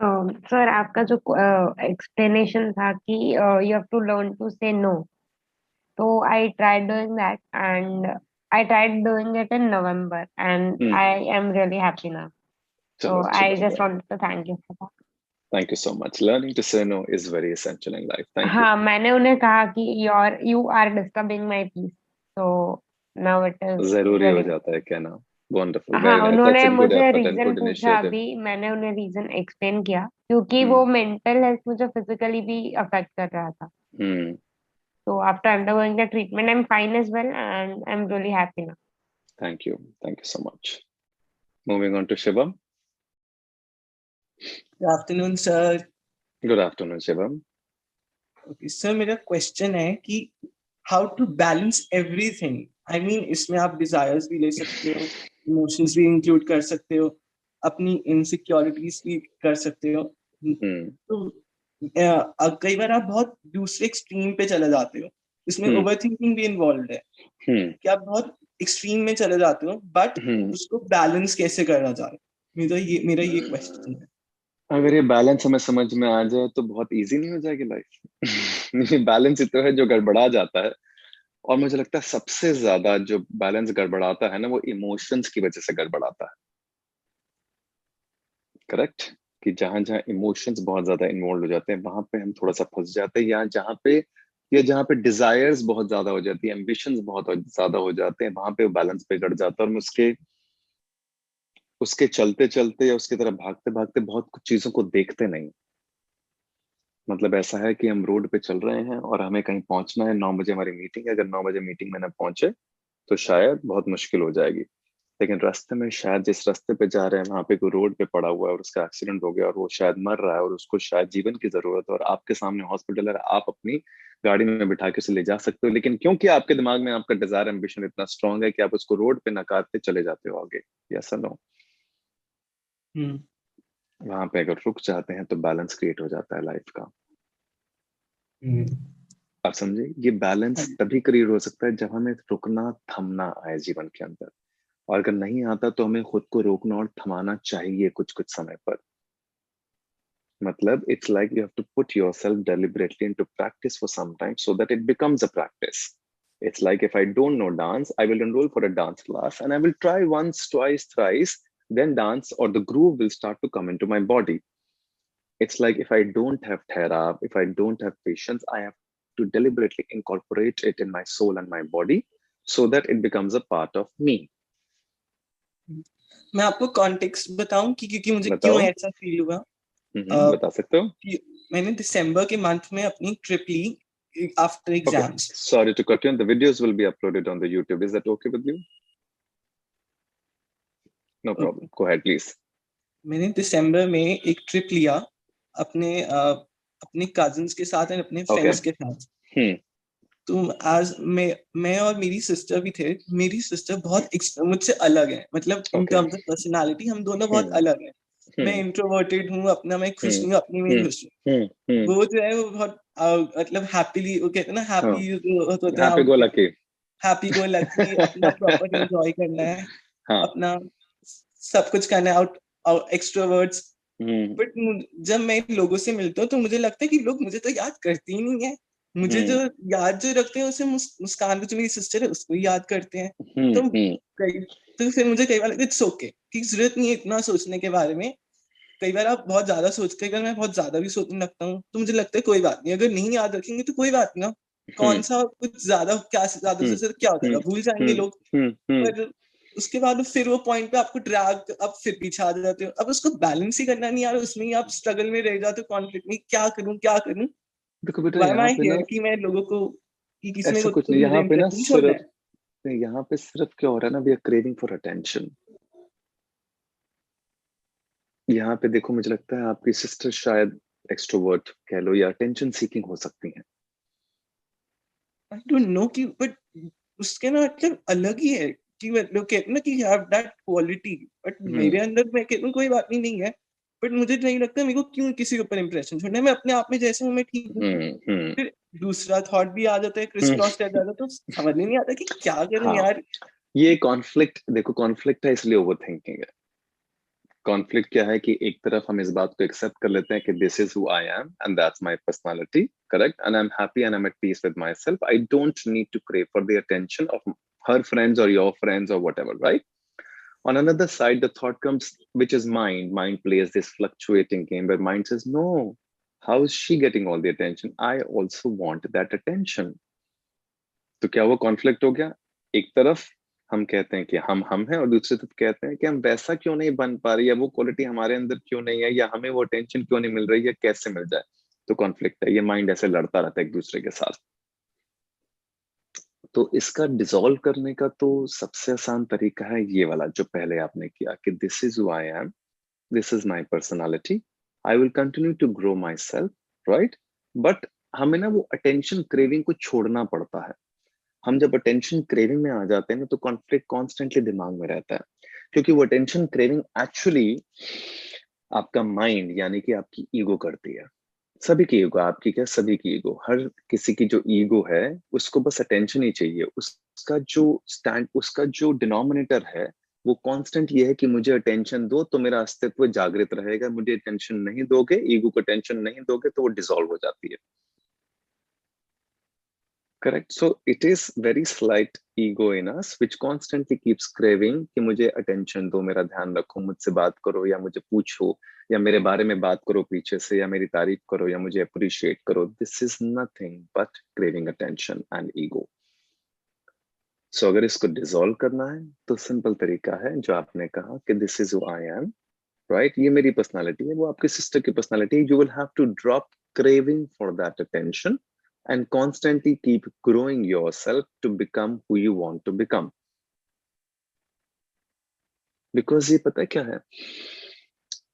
Sir आपका जो एक्सप्लेनेशन था कि you have to learn to say no, तो I try doing that and I tried doing it in November and Hmm. I am really happy now. So चलो अच्छी I बात just है। wanted to thank you for that. Thank you so much. Learning to say no is very essential in life. Thank you. हाँ, मैंने उन्हें कहा कि you are disturbing my peace. So now it is जरूरी हो very जाता है कहना। Wonderful, हाँ, very nice. उन्होंने That's a good मुझे effort and रीजन good पूछा initiative. अभी, मैंने उन्हें रीजन एक्सप्लेन किया क्योंकि Hmm. वो मेंटल हेल्थ मुझे फिजिकली भी अफेक्ट कर रहा था। Hmm. So after undergoing the treatment, I'm fine as well and I'm really happy now. Thank you. Thank you so much. Moving on to Shivam. Good afternoon, sir. Good afternoon, Shivam. Okay, sir, मेरा question है कि how to balance everything. I mean इसमें आप desires भी ले सकते हो, emotions भी इंक्लूड कर सकते हो, अपनी इनसिक्योरिटीज भी कर सकते हो। Hmm. तो कई बार आप बहुत दूसरे एक्सट्रीम पे चले जाते हो, इसमें Hmm. ओवरथिंकिंग भी इन्वॉल्व है Hmm. कि आप बहुत एक्सट्रीम में चले जाते हो, बट Hmm. उसको बैलेंस कैसे करना जाए, मेरा ये क्वेश्चन है। अगर ये बैलेंस हमें समझ में आ जाए तो बहुत इजी नहीं हो जाएगी लाइफ। ये बैलेंस ही तो है जो गड़बड़ा जाता है, और मुझे लगता है सबसे ज्यादा जो बैलेंस गड़बड़ाता है ना, वो इमोशंस की वजह से गड़बड़ाता है। करेक्ट? कि जहां जहां इमोशंस बहुत ज्यादा इन्वॉल्व हो जाते हैं वहां पे हम थोड़ा सा फंस जाते हैं, या जहां पे डिजायर्स बहुत ज्यादा हो जाती है, एम्बिशंस बहुत ज्यादा हो जाते हैं, वहां पे बैलेंस बिगड़ जाता है। और हम उसके चलते चलते या उसकी तरफ भागते भागते बहुत कुछ चीजों को देखते नहीं। मतलब ऐसा है कि हम रोड पे चल रहे हैं और हमें कहीं पहुंचना है, 9 बजे हमारी मीटिंग है, अगर 9 बजे मीटिंग में ना पहुंचे तो शायद बहुत मुश्किल हो जाएगी। लेकिन रास्ते में शायद जिस रास्ते पे जा रहे हैं वहां पे कोई रोड पे पड़ा हुआ है और उसका एक्सीडेंट हो गया और वो शायद मर रहा है और उसको शायद जीवन की जरूरत है, और आपके सामने हॉस्पिटल है, आप अपनी गाड़ी में बिठा के उसे ले जा सकते हो, लेकिन क्योंकि आपके दिमाग में आपका डिजायर एम्बिशन इतना स्ट्रांग है कि आप उसको रोड पे नकारते चले जाते हो आगे। यस और नो? वहां पे अगर रुक जाते हैं तो बैलेंस क्रिएट हो जाता है लाइफ का। आप समझे? ये बैलेंस तभी क्रिएट हो सकता है जब हमें रुकना थमना आए जीवन के अंदर, और अगर नहीं आता तो हमें खुद को रोकना और थमाना चाहिए कुछ कुछ समय पर। मतलब it's like you have to put yourself deliberately into practice for some time so that it becomes a practice. It's like if I don't know dance, I will enroll for a dance class and I will try once, twice, thrice, then dance or the groove will start to come into my body. It's like if I don't have therap, if I don't have patience, I have to deliberately incorporate it in my soul and my body so that it becomes a part of me. मैं आपको context बताऊं कि क्योंकि मुझे बताओ। क्यों ऐसा feel हुआ। बता सकते हो? मैंने दिसंबर के मंथ में अपनी ट्रिप ली after exams. Sorry to cut you. The videos will be uploaded on the YouTube. Is that okay with you? No problem. Go ahead, please. मैंने दिसंबर में एक ट्रिप लिया अपने कजिन्स के साथ और अपने फ्रेंड्स के साथ। तो आज मैं और मेरी सिस्टर भी थे। मेरी सिस्टर बहुत मुझसे अलग है, मतलब इन टर्म्स ऑफ पर्सनालिटी हम दोनों बहुत अलग हैं। मैं इंट्रोवर्टेड हूँ, अपना मैं खुश नहीं हूँ, अपनी में खुश हूँ। वो जो है वो बहुत मतलब हैप्पीली, वो कहते हैं ना हैप्पी होता है, हैप्पी गो लकी, अपना प्रॉपर एंजॉय करना है, अपना सब कुछ करना है, आउट एक्सट्रोवर्ट्स। बट जब मैं लोगों से मिलता हूँ तो मुझे लगता है कि लोग मुझे तो याद करते ही नहीं है। मुझे जो याद जो रखते हैं उसे मुस्कान जो मेरी सिस्टर है उसको याद करते हैं। तो फिर मुझे कई बार लगता है इट्स ओके कि जरूरत नहीं है इतना सोचने के बारे में। कई बार आप बहुत ज्यादा सोचते हैं, मैं बहुत ज्यादा भी सोचने लगता हूँ, तो मुझे लगता है कोई बात नहीं, अगर नहीं याद रखेंगे तो कोई बात नहीं, कौन सा कुछ ज्यादा क्या ज्यादा से क्या हो जाएगा, भूल जाएंगे लोग। पर उसके बाद फिर वो पॉइंट पे आपको ड्रैग, अब फिर पीछे आ जाते हो, अब उसको बैलेंस ही करना नहीं आ रहा, उसमें ही आप स्ट्रगल में रह जाते हो, कॉन्फ्लिक्ट में, क्या करूं। देखो बेटा, यहाँ पे ना कि मैं लोगों को ऐसा कुछ नहीं, यहाँ पे ना सिर्फ क्या हो रहा है ना, we are craving for attention. यहाँ पे देखो, मुझे लगता है आपकी सिस्टर शायद एक्सट्रोवर्ट कह लो या अटेंशन सीकिंग हो सकती है। आई डोंट नो कि बट उसके ना मतलब अलग ही है कि मतलब कहते ना कि हैव दैट क्वालिटी, बट मेरे अंदर मैं कहता हूँ कोई बात नहीं है। बट मुझे नहीं लगता मेरे को क्यों किसी के ऊपर इंप्रेशन छोड़ना है, मैं अपने आप में जैसे हूँ मैं ठीक हूँ। फिर दूसरा थॉट भी आ जाता है, क्रिस क्रॉस कर जाता है, तो समझ नहीं आता कि क्या करूं यार। ये कॉन्फ्लिक्ट देखो, कॉन्फ्लिक्ट है इसलिए ओवर थिंकिंग है। कॉन्फ्लिक्ट क्या है कि एक तरफ हम इस बात को एक्सेप्ट कर लेते हैं कि this is who I am and that's my personality, correct, and I am happy and I am at peace with myself. I don't need to crave for the attention of her friends or your friends or whatever, right? On another side, the thought comes, which is mind. Mind plays this fluctuating game where mind says, no, how is she getting all the attention? I also want that attention. तो क्या वो conflict हो गया? एक तरफ हम कहते हैं कि हम हैं और दूसरी तरफ कहते हैं कि हम वैसा क्यों नहीं बन पा रही है, वो क्वालिटी हमारे अंदर क्यों नहीं है, या हमें वो अटेंशन क्यों नहीं मिल रही है, कैसे मिल जाए? तो कॉन्फ्लिक्ट है, ये माइंड ऐसे लड़ता रहता है एक दूसरे के साथ। तो इसका डिसॉल्व करने का तो सबसे आसान तरीका है ये वाला जो पहले आपने किया कि this is who I am, this is my personality, I will continue to grow myself, right? But हमें ना वो अटेंशन क्रेविंग को छोड़ना पड़ता है। हम जब अटेंशन क्रेविंग में आ जाते हैं ना तो कॉन्फ्लिक्ट कॉन्स्टेंटली दिमाग में रहता है, क्योंकि वो अटेंशन क्रेविंग एक्चुअली आपका माइंड यानी कि आपकी ईगो करती है। सभी की ईगो, आपकी क्या, सभी की ईगो, हर किसी की जो ईगो है उसको बस अटेंशन ही चाहिए। उसका जो डिनोमिनेटर है वो कांस्टेंट ये है कि मुझे अटेंशन दो तो मेरा अस्तित्व जागृत रहेगा, मुझे अटेंशन नहीं दोगे, ईगो को अटेंशन नहीं दोगे तो वो डिसॉल्व हो जाती है। Correct. So it is very slight ego in us which constantly keeps craving कि मुझे attention दो, मेरा ध्यान रखो, मुझसे बात करो, या मुझे पूछो, या मेरे बारे में बात करो पीछे से, या मेरी तारीफ करो, या मुझे appreciate करो. This is nothing but craving attention and ego. So अगर इसको dissolve करना है तो simple तरीका है जो आपने कहा कि this is who I am, right? ये मेरी personality है, वो आपके sister की personality है. You will have to drop craving for that attention and constantly keep growing yourself to become who you want to become. Because ये पता है क्या है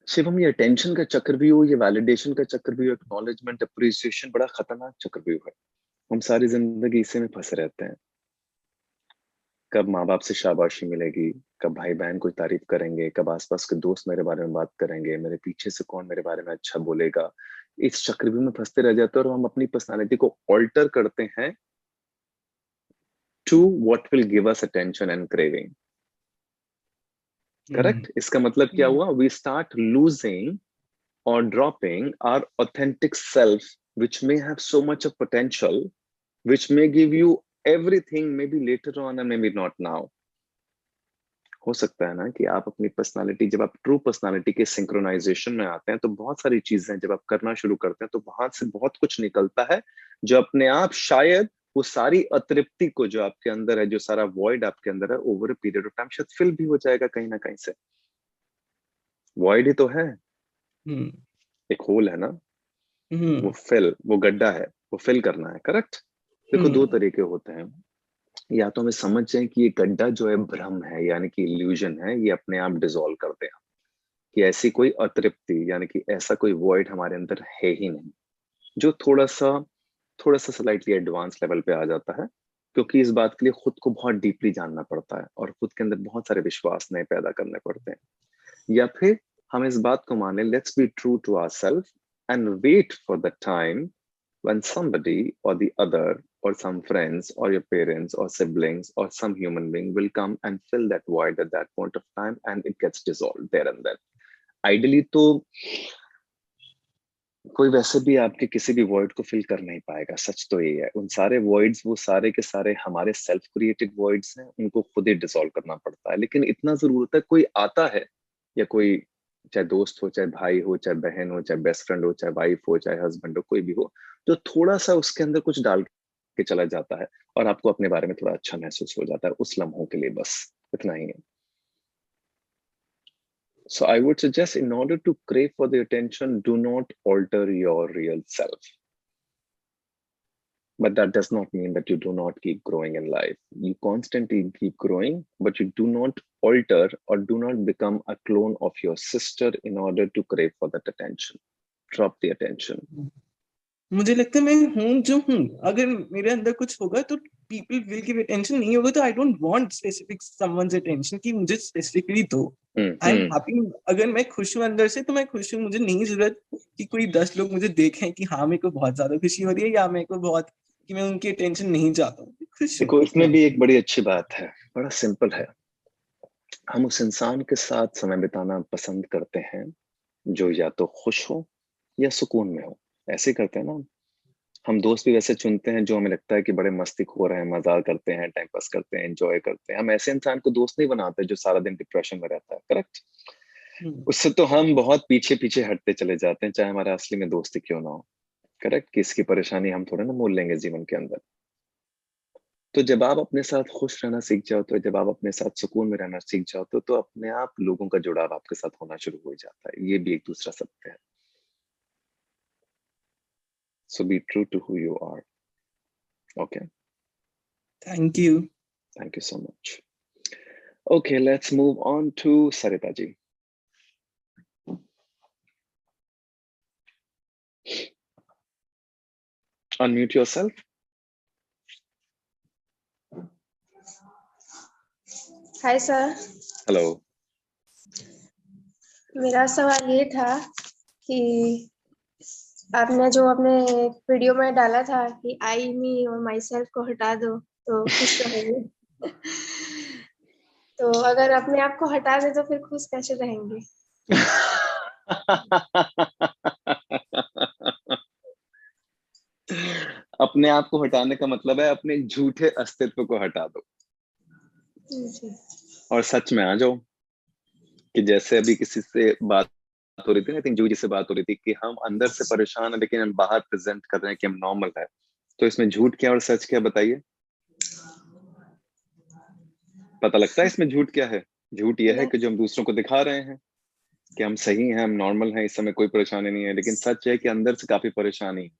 शिवम, ये अटेंशन का चक्रव्यूह, ये वैलिडेशन का चक्रव्यूह, एक्नॉलेजमेंट, अप्रिसिएशन बड़ा खतरनाक चक्रव्यूह है। हम सारी जिंदगी इसी में फंसे रहते हैं। कब माँ बाप से शाबाशी मिलेगी, कब भाई बहन कोई तारीफ करेंगे, कब आसपास के दोस्त मेरे बारे में बात करेंगे, मेरे पीछे से कौन मेरे बारे में अच्छा बोलेगा। इस चक्रव्यूह में फंसते रह जाते हैं और हम अपनी पर्सनालिटी को ऑल्टर करते हैं to what will give us attention and craving. Correct? इसका मतलब क्या हुआ? वी स्टार्ट लूजिंग और dropping our authentic self which may have so much of potential, which may give you everything, maybe later on and maybe not now. हो सकता है ना कि आप अपनी पर्सनालिटी, जब आप ट्रू पर्सनालिटी के सिंक्रोनाइजेशन में आते हैं तो बहुत सारी चीजें जब आप करना शुरू करते हैं तो वहां से बहुत कुछ निकलता है जो अपने आप शायद वो सारी अतृप्ति को जो आपके अंदर है, जो सारा वॉइड आपके अंदर है, over a period of time शायद फिल भी हो जाएगा कहीं ना कहीं से। वॉइड ही तो है, एक होल है ना, वो गड्ढा है, वो फिल करना है। करेक्ट? देखो दो तरीके होते हैं, या तो हमें समझ जाए कि ये गड्ढा जो है भ्रम है यानी कि इल्यूजन है, ये अपने आप डिसॉल्व कर दें कि ऐसी कोई अतृप्ति यानी कि ऐसा कोई वॉइड हमारे अंदर है ही नहीं, जो थोड़ा सा स्लाइटली एडवांस लेवल पे आ जाता है, क्योंकि इस बात के लिए खुद को बहुत डीपली जानना पड़ता है और खुद के अंदर बहुत सारे विश्वास नए पैदा करने पड़ते हैं। या फिर हम इस बात को माने, let's be true to ourself and wait for the time when somebody or the other or some friends or your parents or siblings or some human being will come and fill that void at that point of time and it gets dissolved there and then. Ideally तो कोई वैसे भी आपके किसी भी void को fill कर नहीं पाएगा, सच तो ये है। उन सारे voids वो सारे के सारे हमारे self created voids हैं, उनको खुद ही dissolve करना पड़ता है। लेकिन इतना जरूर होता है कोई आता है, या कोई चाहे दोस्त हो, चाहे भाई हो, चाहे बहन हो, चाहे बेस्ट फ्रेंड हो, चाहे वाइफ हो, चाहे हस्बैंड हो, कोई भी हो, जो थोड़ा सा उसके अंदर कुछ डाल के चला जाता है और आपको अपने बारे में थोड़ा अच्छा महसूस हो जाता है उस लम्हों के लिए, बस इतना ही है। So I would suggest, in order to crave for the attention, do not alter your real self. But that does not mean that you do not keep growing in life. You constantly keep growing, but you do not alter or do not become a clone of your sister in order to crave for that attention. Drop the attention. मुझे लगता है मैं हूँ जो हूँ, अगर मेरे अंदर कुछ होगा तो people will give attention, नहीं होगा तो I don't want specific someone's attention कि मुझे specifically दो। I'm happy, अगर मैं खुश हूँ अंदर से तो मैं खुश हूँ, मुझे नहीं जरूरत कि कोई 10 लोग मुझे देखें कि हाँ मेरे को बहुत ज्यादा खुशी हो रही है या मेरे को बहुत कि मैं उनकी अटेंशन नहीं चाहता हूँ। देखो इसमें भी एक बड़ी अच्छी बात है, बड़ा सिंपल है। हम उस इंसान के साथ समय बिताना पसंद करते हैं जो या तो खुश हो या सुकून में हो। ऐसे करते हैं ना, हम दोस्त भी वैसे चुनते हैं जो हमें लगता है कि बड़े मस्तीखोर हैं, मजाक करते हैं, टाइम पास करते हैं, एंजॉय करते हैं। हम ऐसे इंसान को दोस्त नहीं बनाते जो सारा दिन डिप्रेशन में रहता है, करेक्ट? उससे तो हम बहुत पीछे पीछे हटते चले जाते हैं, चाहे हमारा असली में दोस्ती क्यों ना हो। करेक्ट? कि इसकी परेशानी हम थोड़ा ना मोल लेंगे जीवन के अंदर। तो जब आप अपने साथ खुश रहना सीख जाओ, तो जब आप अपने साथ सुकून में रहना सीख जाओ, तो अपने आप लोगों का जुड़ाव आपके साथ होना शुरू हो जाता है। ये भी एक दूसरा सत्य है। So be true to who you are. Okay. Thank you. Thank you so much. Okay, let's move on to Sarita ji. Unmute yourself. Hi sir. Hello. मेरा सवाल ये था कि आपने जो अपने वीडियो में डाला था कि आई मी और माई सेल्फ को हटा दो तो खुश रहेंगे। तो अगर अपने आप को हटा दे तो फिर खुश कैसे रहेंगे? अपने आप को हटाने का मतलब है अपने झूठे अस्तित्व को हटा दो और सच में आ जाओ। कि जैसे अभी किसी से बात हो रही थी, आई थिंक जूही जी से बात हो रही थी कि हम अंदर से परेशान है लेकिन हम बाहर प्रेजेंट कर रहे हैं कि हम नॉर्मल है। तो इसमें झूठ क्या और सच क्या, बताइए? पता लगता है इसमें झूठ क्या है? झूठ यह है कि जो हम दूसरों को दिखा रहे हैं कि हम सही हैं, हम नॉर्मल हैं, इस समय कोई परेशानी नहीं है, लेकिन सच है कि अंदर से काफी परेशानी है।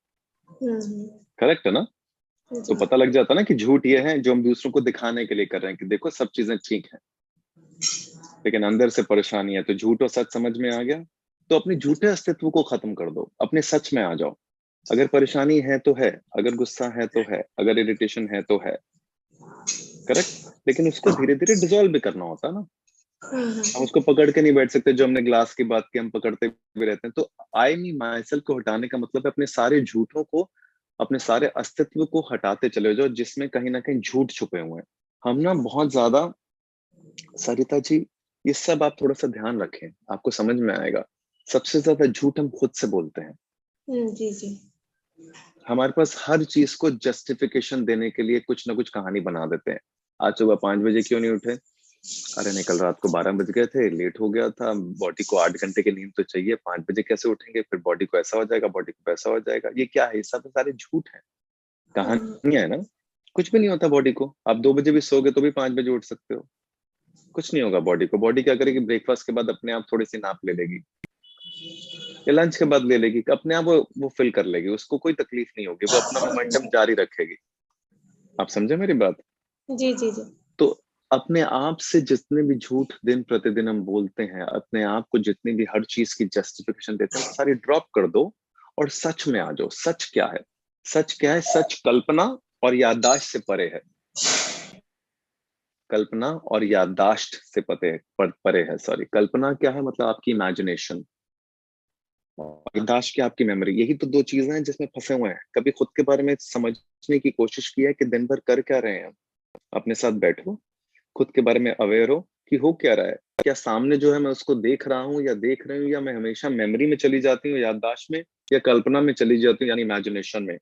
करेक्ट है ना? तो पता लग जाता ना कि झूठ ये है जो हम दूसरों को दिखाने के लिए कर रहे हैं कि देखो सब चीजें ठीक है, लेकिन अंदर से परेशानी है। तो झूठ और सच समझ में आ गया। तो अपने झूठे अस्तित्व को खत्म कर दो, अपने सच में आ जाओ। अगर परेशानी है तो है, अगर गुस्सा है तो है, अगर इरिटेशन है तो है, करेक्ट? लेकिन उसको धीरे धीरे डिसॉल्व भी करना होता है ना। हम उसको पकड़ के नहीं बैठ सकते। जो हमने ग्लास की बात की, हम पकड़ते भी रहते हैं। तो आई मी माई सेल्फ को हटाने का मतलब है अपने सारे झूठों को, अपने सारे अस्तित्व को हटाते चले जाओ जिसमें कहीं ना कहीं झूठ छुपे हुए हैं। हम ना बहुत ज्यादा, सरिता जी, ये सब आप थोड़ा सा ध्यान रखें, आपको समझ में आएगा। सबसे ज्यादा झूठ हम खुद से बोलते हैं। जी जी। हमारे पास हर चीज को जस्टिफिकेशन देने के लिए कुछ ना कुछ कहानी बना देते हैं। आज सुबह 5 बजे क्यों नहीं उठे? अरे नहीं, कल रात को 12 बज गए थे, लेट हो गया था, बॉडी को 8 घंटे की नींद तो चाहिए, 5 बजे कैसे उठेंगे? फिर बॉडी को ऐसा हो जाएगा, बॉडी को वैसा हो जाएगा। ये क्या है? ये सब सारे झूठ है, कहानियां है ना। कुछ भी नहीं होता बॉडी को। आप 2 बजे भी सोगे तो भी 5 बजे उठ सकते हो। कुछ नहीं होगा बॉडी को। बॉडी क्या करेगी? ब्रेकफास्ट के बाद अपने आप थोड़ी सी नाप ले लेगी, या लंच के बाद ले लेगी, अपने आप वो फिल कर लेगी, उसको कोई तकलीफ नहीं होगी, वो अपना मोमेंटम जारी रखेगी। आप समझे मेरी बात? जी जी जी। तो अपने आप से जितने भी झूठ दिन प्रतिदिन हम बोलते हैं, अपने आप को जितनी भी हर चीज की जस्टिफिकेशन देते हैं, वो सारी ड्रॉप कर दो और सच में आ जाओ। सच क्या है? सच क्या है? सच कल्पना और याददाश्त से परे है। कल्पना और याददाश्त से परे है। सॉरी, कल्पना क्या है? मतलब आपकी इमेजिनेशन। याददाश्त क्या? आपकी मेमोरी। यही तो 2 चीजें हैं जिसमें फंसे हुए हैं। कभी खुद के बारे में समझने की कोशिश की है कि दिन भर कर क्या रहे हैं? अपने साथ बैठो, खुद के बारे में अवेयर हो कि हो क्या रहा है। क्या सामने जो है मैं उसको देख रहा हूँ या देख रही हूँ, या मैं हमेशा मेमोरी में चली जाती हूँ, याददाश्त में, या कल्पना में चली जाती हूँ, यानी इमेजिनेशन में।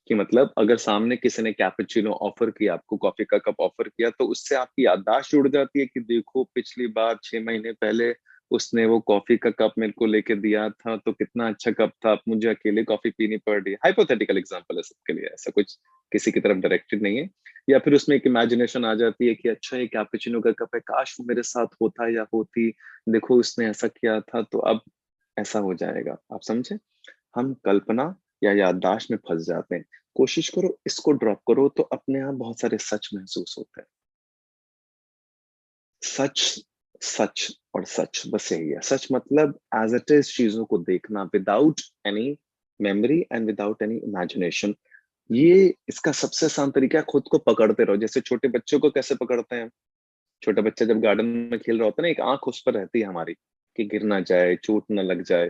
कि मतलब अगर सामने किसी ने कैपुचिनो ऑफर किया, आपको कॉफी का कप ऑफर किया, तो उससे आपकी याददाश्त जुड़ जाती है कि देखो पिछली बार 6 महीने पहले उसने वो कॉफी का कप मेरे को लेके दिया था, तो कितना अच्छा कप था, अब मुझे अकेले कॉफी पीनी पड़ रही है। हाइपोथेटिकल एग्जांपल है सबके लिए, ऐसा कुछ किसी की तरफ डायरेक्टेड नहीं है। या फिर उसमें एक इमेजिनेशन आ जाती है कि अच्छा ये कैपुचिनो का कप है, काश वो मेरे साथ होता या होती, देखो उसने ऐसा किया था तो अब ऐसा हो जाएगा। आप समझे? हम कल्पना या याददाश्त में फंस जाते हैं। कोशिश करो इसको ड्रॉप करो, तो अपने आप बहुत सारे सच महसूस होते हैं। सच, सच और सच, बस यही है। सच मतलब एज इट इज चीजों को देखना, without any memory and without any imagination. ये इसका सबसे आसान तरीका है, खुद को पकड़ते रहो। जैसे छोटे बच्चों को कैसे पकड़ते हैं? छोटा बच्चा जब गार्डन में खेल रहा होता है ना, एक आंख उस पर रहती है हमारी कि गिर ना जाए, चोट ना लग जाए।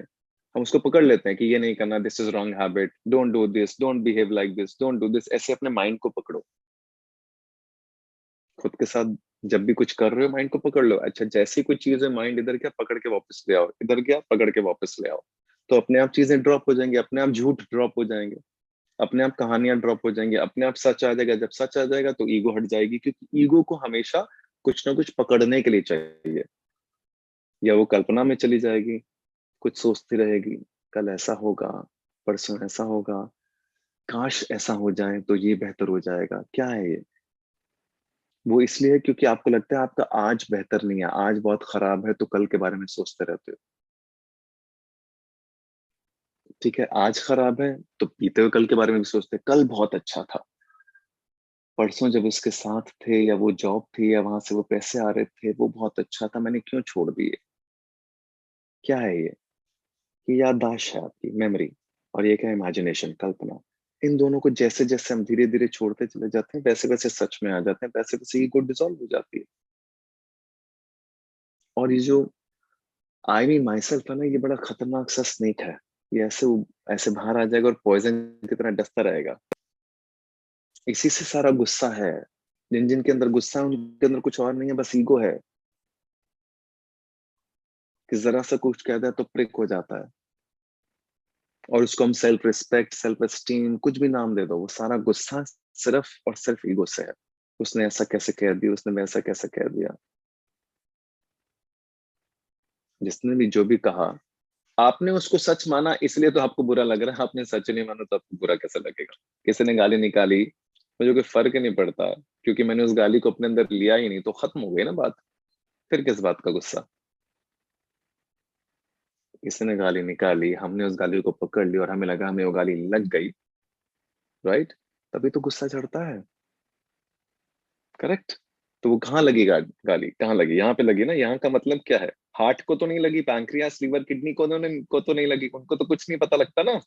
हम उसको पकड़ लेते हैं कि ये नहीं करना, this is wrong habit, don't do this, don't behave like this, don't do this. ऐसे अपने माइंड को पकड़ो। खुद के साथ जब भी कुछ कर रहे हो, माइंड को पकड़ लो। अच्छा, जैसी कोई चीज है, माइंड इधर गया, पकड़ के वापस ले आओ, इधर गया, पकड़ के वापस ले आओ। तो अपने आप चीजें ड्रॉप हो जाएंगी, अपने आप झूठ ड्रॉप हो जाएंगे, अपने आप कहानियां ड्रॉप हो जाएंगी, अपने आप सच आ जाएगा। जब सच आ जाएगा तो ईगो हट जाएगी, क्योंकि ईगो को हमेशा कुछ ना कुछ पकड़ने के लिए चाहिए। या वो कल्पना में चली जाएगी, कुछ सोचती रहेगी, कल ऐसा होगा, परसों ऐसा होगा, काश ऐसा हो जाए तो ये बेहतर हो जाएगा। क्या है ये? वो इसलिए है क्योंकि आपको लगता है आपका आज बेहतर नहीं है, आज बहुत खराब है, तो कल के बारे में सोचते रहते हो। ठीक है, आज खराब है तो बीते हुए कल के बारे में भी सोचते हैं, कल बहुत अच्छा था, परसों जब उसके साथ थे, या वो जॉब थी, या वहां से वो पैसे आ रहे थे, वो बहुत अच्छा था, मैंने क्यों छोड़ दिए। क्या है ये याददाश्त है, आपकी मेमोरी। और ये क्या, इमेजिनेशन, कल्पना। इन दोनों को जैसे जैसे हम धीरे धीरे छोड़ते चले जाते हैं, वैसे वैसे सच में आ जाते हैं, वैसे वैसे ईगो डिसॉल्व हो जाती है। और ये जो आई मीन माई सेल्फ है ना, ये बड़ा खतरनाक सा स्नेक है। ये ऐसे ऐसे बाहर आ जाएगा और पॉइजन की तरह डसता रहेगा। इसी से सारा गुस्सा है। जिन जिन के अंदर गुस्सा है उनके अंदर कुछ और नहीं है, बस ईगो है कि जरा सा कुछ कह दे तो प्रिक हो जाता है। और उसको हम सेल्फ रिस्पेक्ट, सेल्फ एस्टीम, कुछ भी नाम दे दो, वो सारा गुस्सा सिर्फ और सिर्फ ईगो से है। उसने ऐसा कैसे कह दिया, उसने वैसा कैसे कह दिया। जिसने भी जो भी कहा, आपने उसको सच माना इसलिए तो आपको बुरा लग रहा है, आपने सच नहीं माना तो आपको बुरा कैसे लगेगा। किसी ने गाली निकाली, मुझे कोई फर्क नहीं पड़ता, क्योंकि मैंने उस गाली को अपने अंदर लिया ही नहीं, तो खत्म हो गई ना बात। फिर किस बात का गुस्सा। किसी ने गाली निकाली, हमने उस गाली को पकड़ ली और हमें लगा हमें वो गाली लग गई, राइट, तभी तो गुस्सा चढ़ता है। करेक्ट। तो वो कहाँ लगी गाली, कहाँ लगी? यहाँ पे लगी ना। यहाँ का मतलब क्या है? हार्ट को तो नहीं लगी, पैंक्रियास, लीवर, किडनी को तो नहीं लगी, उनको तो कुछ नहीं पता लगता ना।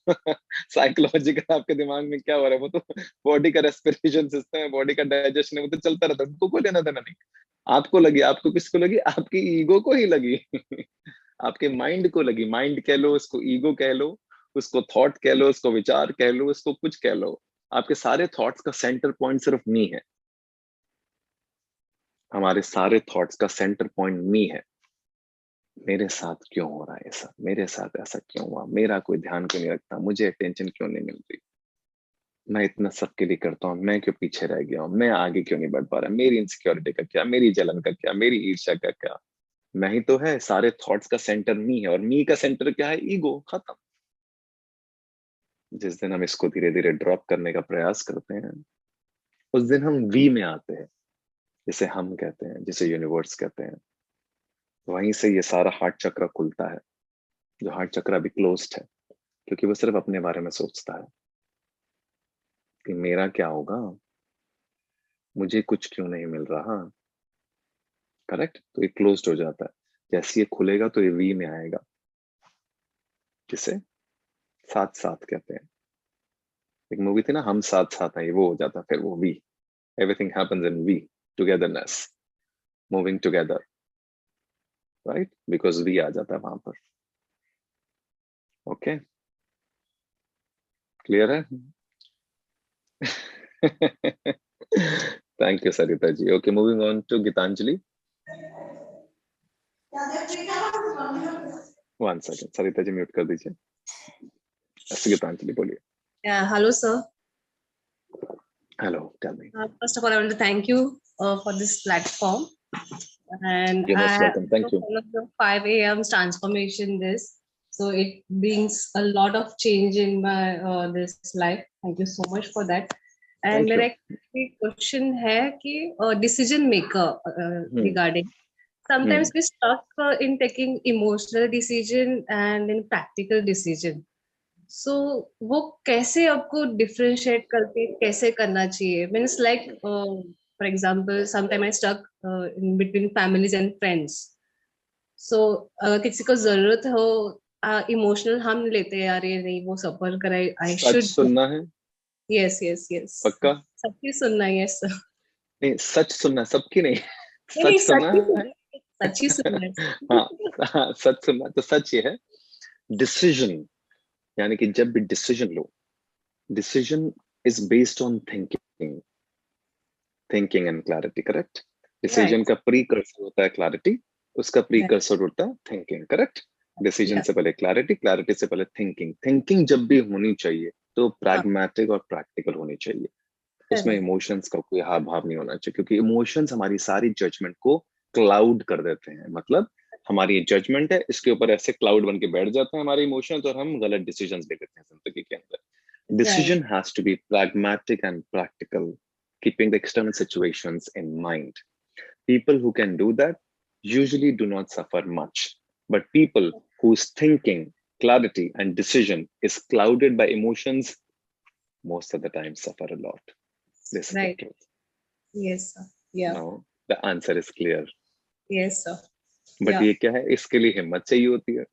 साइकोलॉजिकल आपके दिमाग में क्या हो रहा है, वो तो बॉडी का रेस्पिरेशन सिस्टम है, बॉडी का डाइजेशन है, वो तो चलता रहता है, उनको कोई लेना देना नहीं। आपको लगी, आपको किसको लगी? आपकी ईगो को ही लगी। आपके माइंड को लगी। माइंड कह लो उसको, ईगो कह लो उसको, थॉट कह लो उसको, विचार कह लो उसको, कुछ कह लो। आपके सारे थॉट्स का सेंटर पॉइंट सिर्फ मी है। हमारे सारे थॉट्स का सेंटर पॉइंट मी है। मेरे साथ क्यों हो रहा है ऐसा, मेरे साथ ऐसा क्यों हुआ, मेरा कोई ध्यान क्यों नहीं रखता, मुझे अटेंशन क्यों नहीं मिल रही, मैं इतना सबके लिए करता हूँ, मैं क्यों पीछे रह गया हूँ, मैं आगे क्यों नहीं बढ़ पा रहा, मेरी इनसिक्योरिटी का क्या, मेरी जलन का क्या, मेरी ईर्ष्या का क्या। मैं ही तो है। सारे थॉट्स का सेंटर मी है, और मी का सेंटर क्या है? ईगो। खत्म। जिस दिन हम इसको धीरे धीरे ड्रॉप करने का प्रयास करते हैं, उस दिन हम वी में आते हैं, जिसे हम कहते हैं, जिसे यूनिवर्स कहते हैं। वहीं से ये सारा हार्ट चक्र खुलता है, जो हार्ट चक्र अभी क्लोज्ड है, क्योंकि वो सिर्फ अपने बारे में सोचता है कि मेरा क्या होगा, मुझे कुछ क्यों नहीं मिल रहा। करेक्ट। तो ये क्लोज्ड हो जाता है। जैसे ये खुलेगा तो ये वी में आएगा, जिसे साथ साथ कहते हैं। एक मूवी थी ना, हम साथ साथ हैं, ये वो हो जाता है फिर वो we. Everything happens in we, togetherness, moving together, right, because we आ जाता है वहां पर। ओके, क्लियर है? Thank you Sarita ji. Okay, moving on to Geetanjali. One second, Sarita ji mute कर दीजिए। गीतांजलि बोलिए। Hello, sir. Hello, tell me. First of all, I want to thank you for this platform. And You're I most have welcome. Thank you. followed the 5 a.m. transformation this. So it brings a lot of change in my this life. Thank you so much for that. And Thank मेरा you. एक question है कि decision maker regarding. Sometimes we stuck in taking emotional decision and in practical decision. So वो कैसे आपको differentiate करके कैसे करना चाहिए? Means like for example sometime I stuck in between families and friends. So अगर किसी को जरूरत हो इमोशनल हम लेते हैं, यार ये नहीं वो सफर करे, आई सच शुड। सुनना है। यस यस यस, पक्का? सबकी सुनना है। Yes sir. नहीं, सच सुनना, सबकी नहीं। नहीं सच सुनना है। सच ही सुनना है। हाँ, सच सुनना। तो सच ये है, डिसीजन, यानी कि जब भी decision low, decision is based on thinking, thinking and clarity. Correct. Decision का प्रीकर्सर होता है क्लैरिटी, उसका प्रीकर्सर होता है थिंकिंग। करेक्ट। डिसीजन से पहले क्लैरिटी, क्लैरिटी से पहले थिंकिंग, थिंकिंग जब भी होनी चाहिए तो प्रैग्मेटिक और प्रैक्टिकल होनी चाहिए, उसमें इमोशंस का कोई हाव भाव नहीं होना चाहिए, क्योंकि इमोशंस हमारी सारी जजमेंट को क्लाउड कर देते हैं। मतलब हमारी जजमेंट है, इसके ऊपर ऐसे क्लाउड बन के बैठ जाते हैं हमारे इमोशंस, और हम गलत डिसीजंस ले लेते हैं जिंदगी के अंदर। Decision has to be pragmatic and practical, keeping the external situations in mind. People who can do that usually do not suffer much, but people whose thinking, clarity, and decision is clouded by emotions most of the time suffer a lot. This is the Right. truth. Yes, sir. Yeah. Now the answer is clear. Yes, sir. But Yeah. ये क्या है, इसके लिए हिम्मत चाहिए होती है।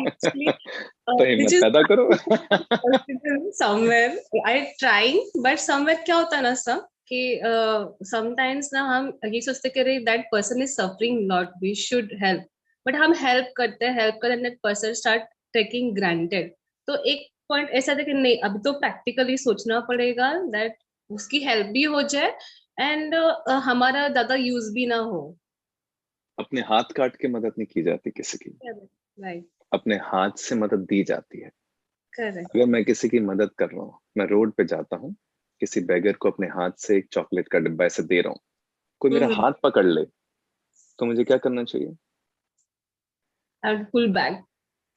Actually, तो हिम्मत which is पैदा करो। somewhere I trying, but somewhere क्या होता है ना सर कि sometimes ना हम ये सोचते कि अरे that person is suffering lot, we should help, but हम help करते and that person start taking granted. तो एक पॉइंट ऐसा था कि नहीं, अभी तो प्रैक्टिकली सोचना पड़ेगा that उसकी हेल्प भी हो जाए एंड हमारा ज्यादा यूज भी ना हो। अपने हाथ काट के मदद नहीं की जाती किसी की, राइट, अपने हाथ से मदद दी जाती है। करेक्ट। अगर मैं किसी की मदद कर रहा हूँ, मैं रोड पे जाता हूँ, किसी बेगर को अपने हाथ से एक चॉकलेट का डिब्बा ऐसे दे रहा हूँ, कोई मेरा हाथ पकड़ ले तो मुझे क्या करना चाहिए? Pull back.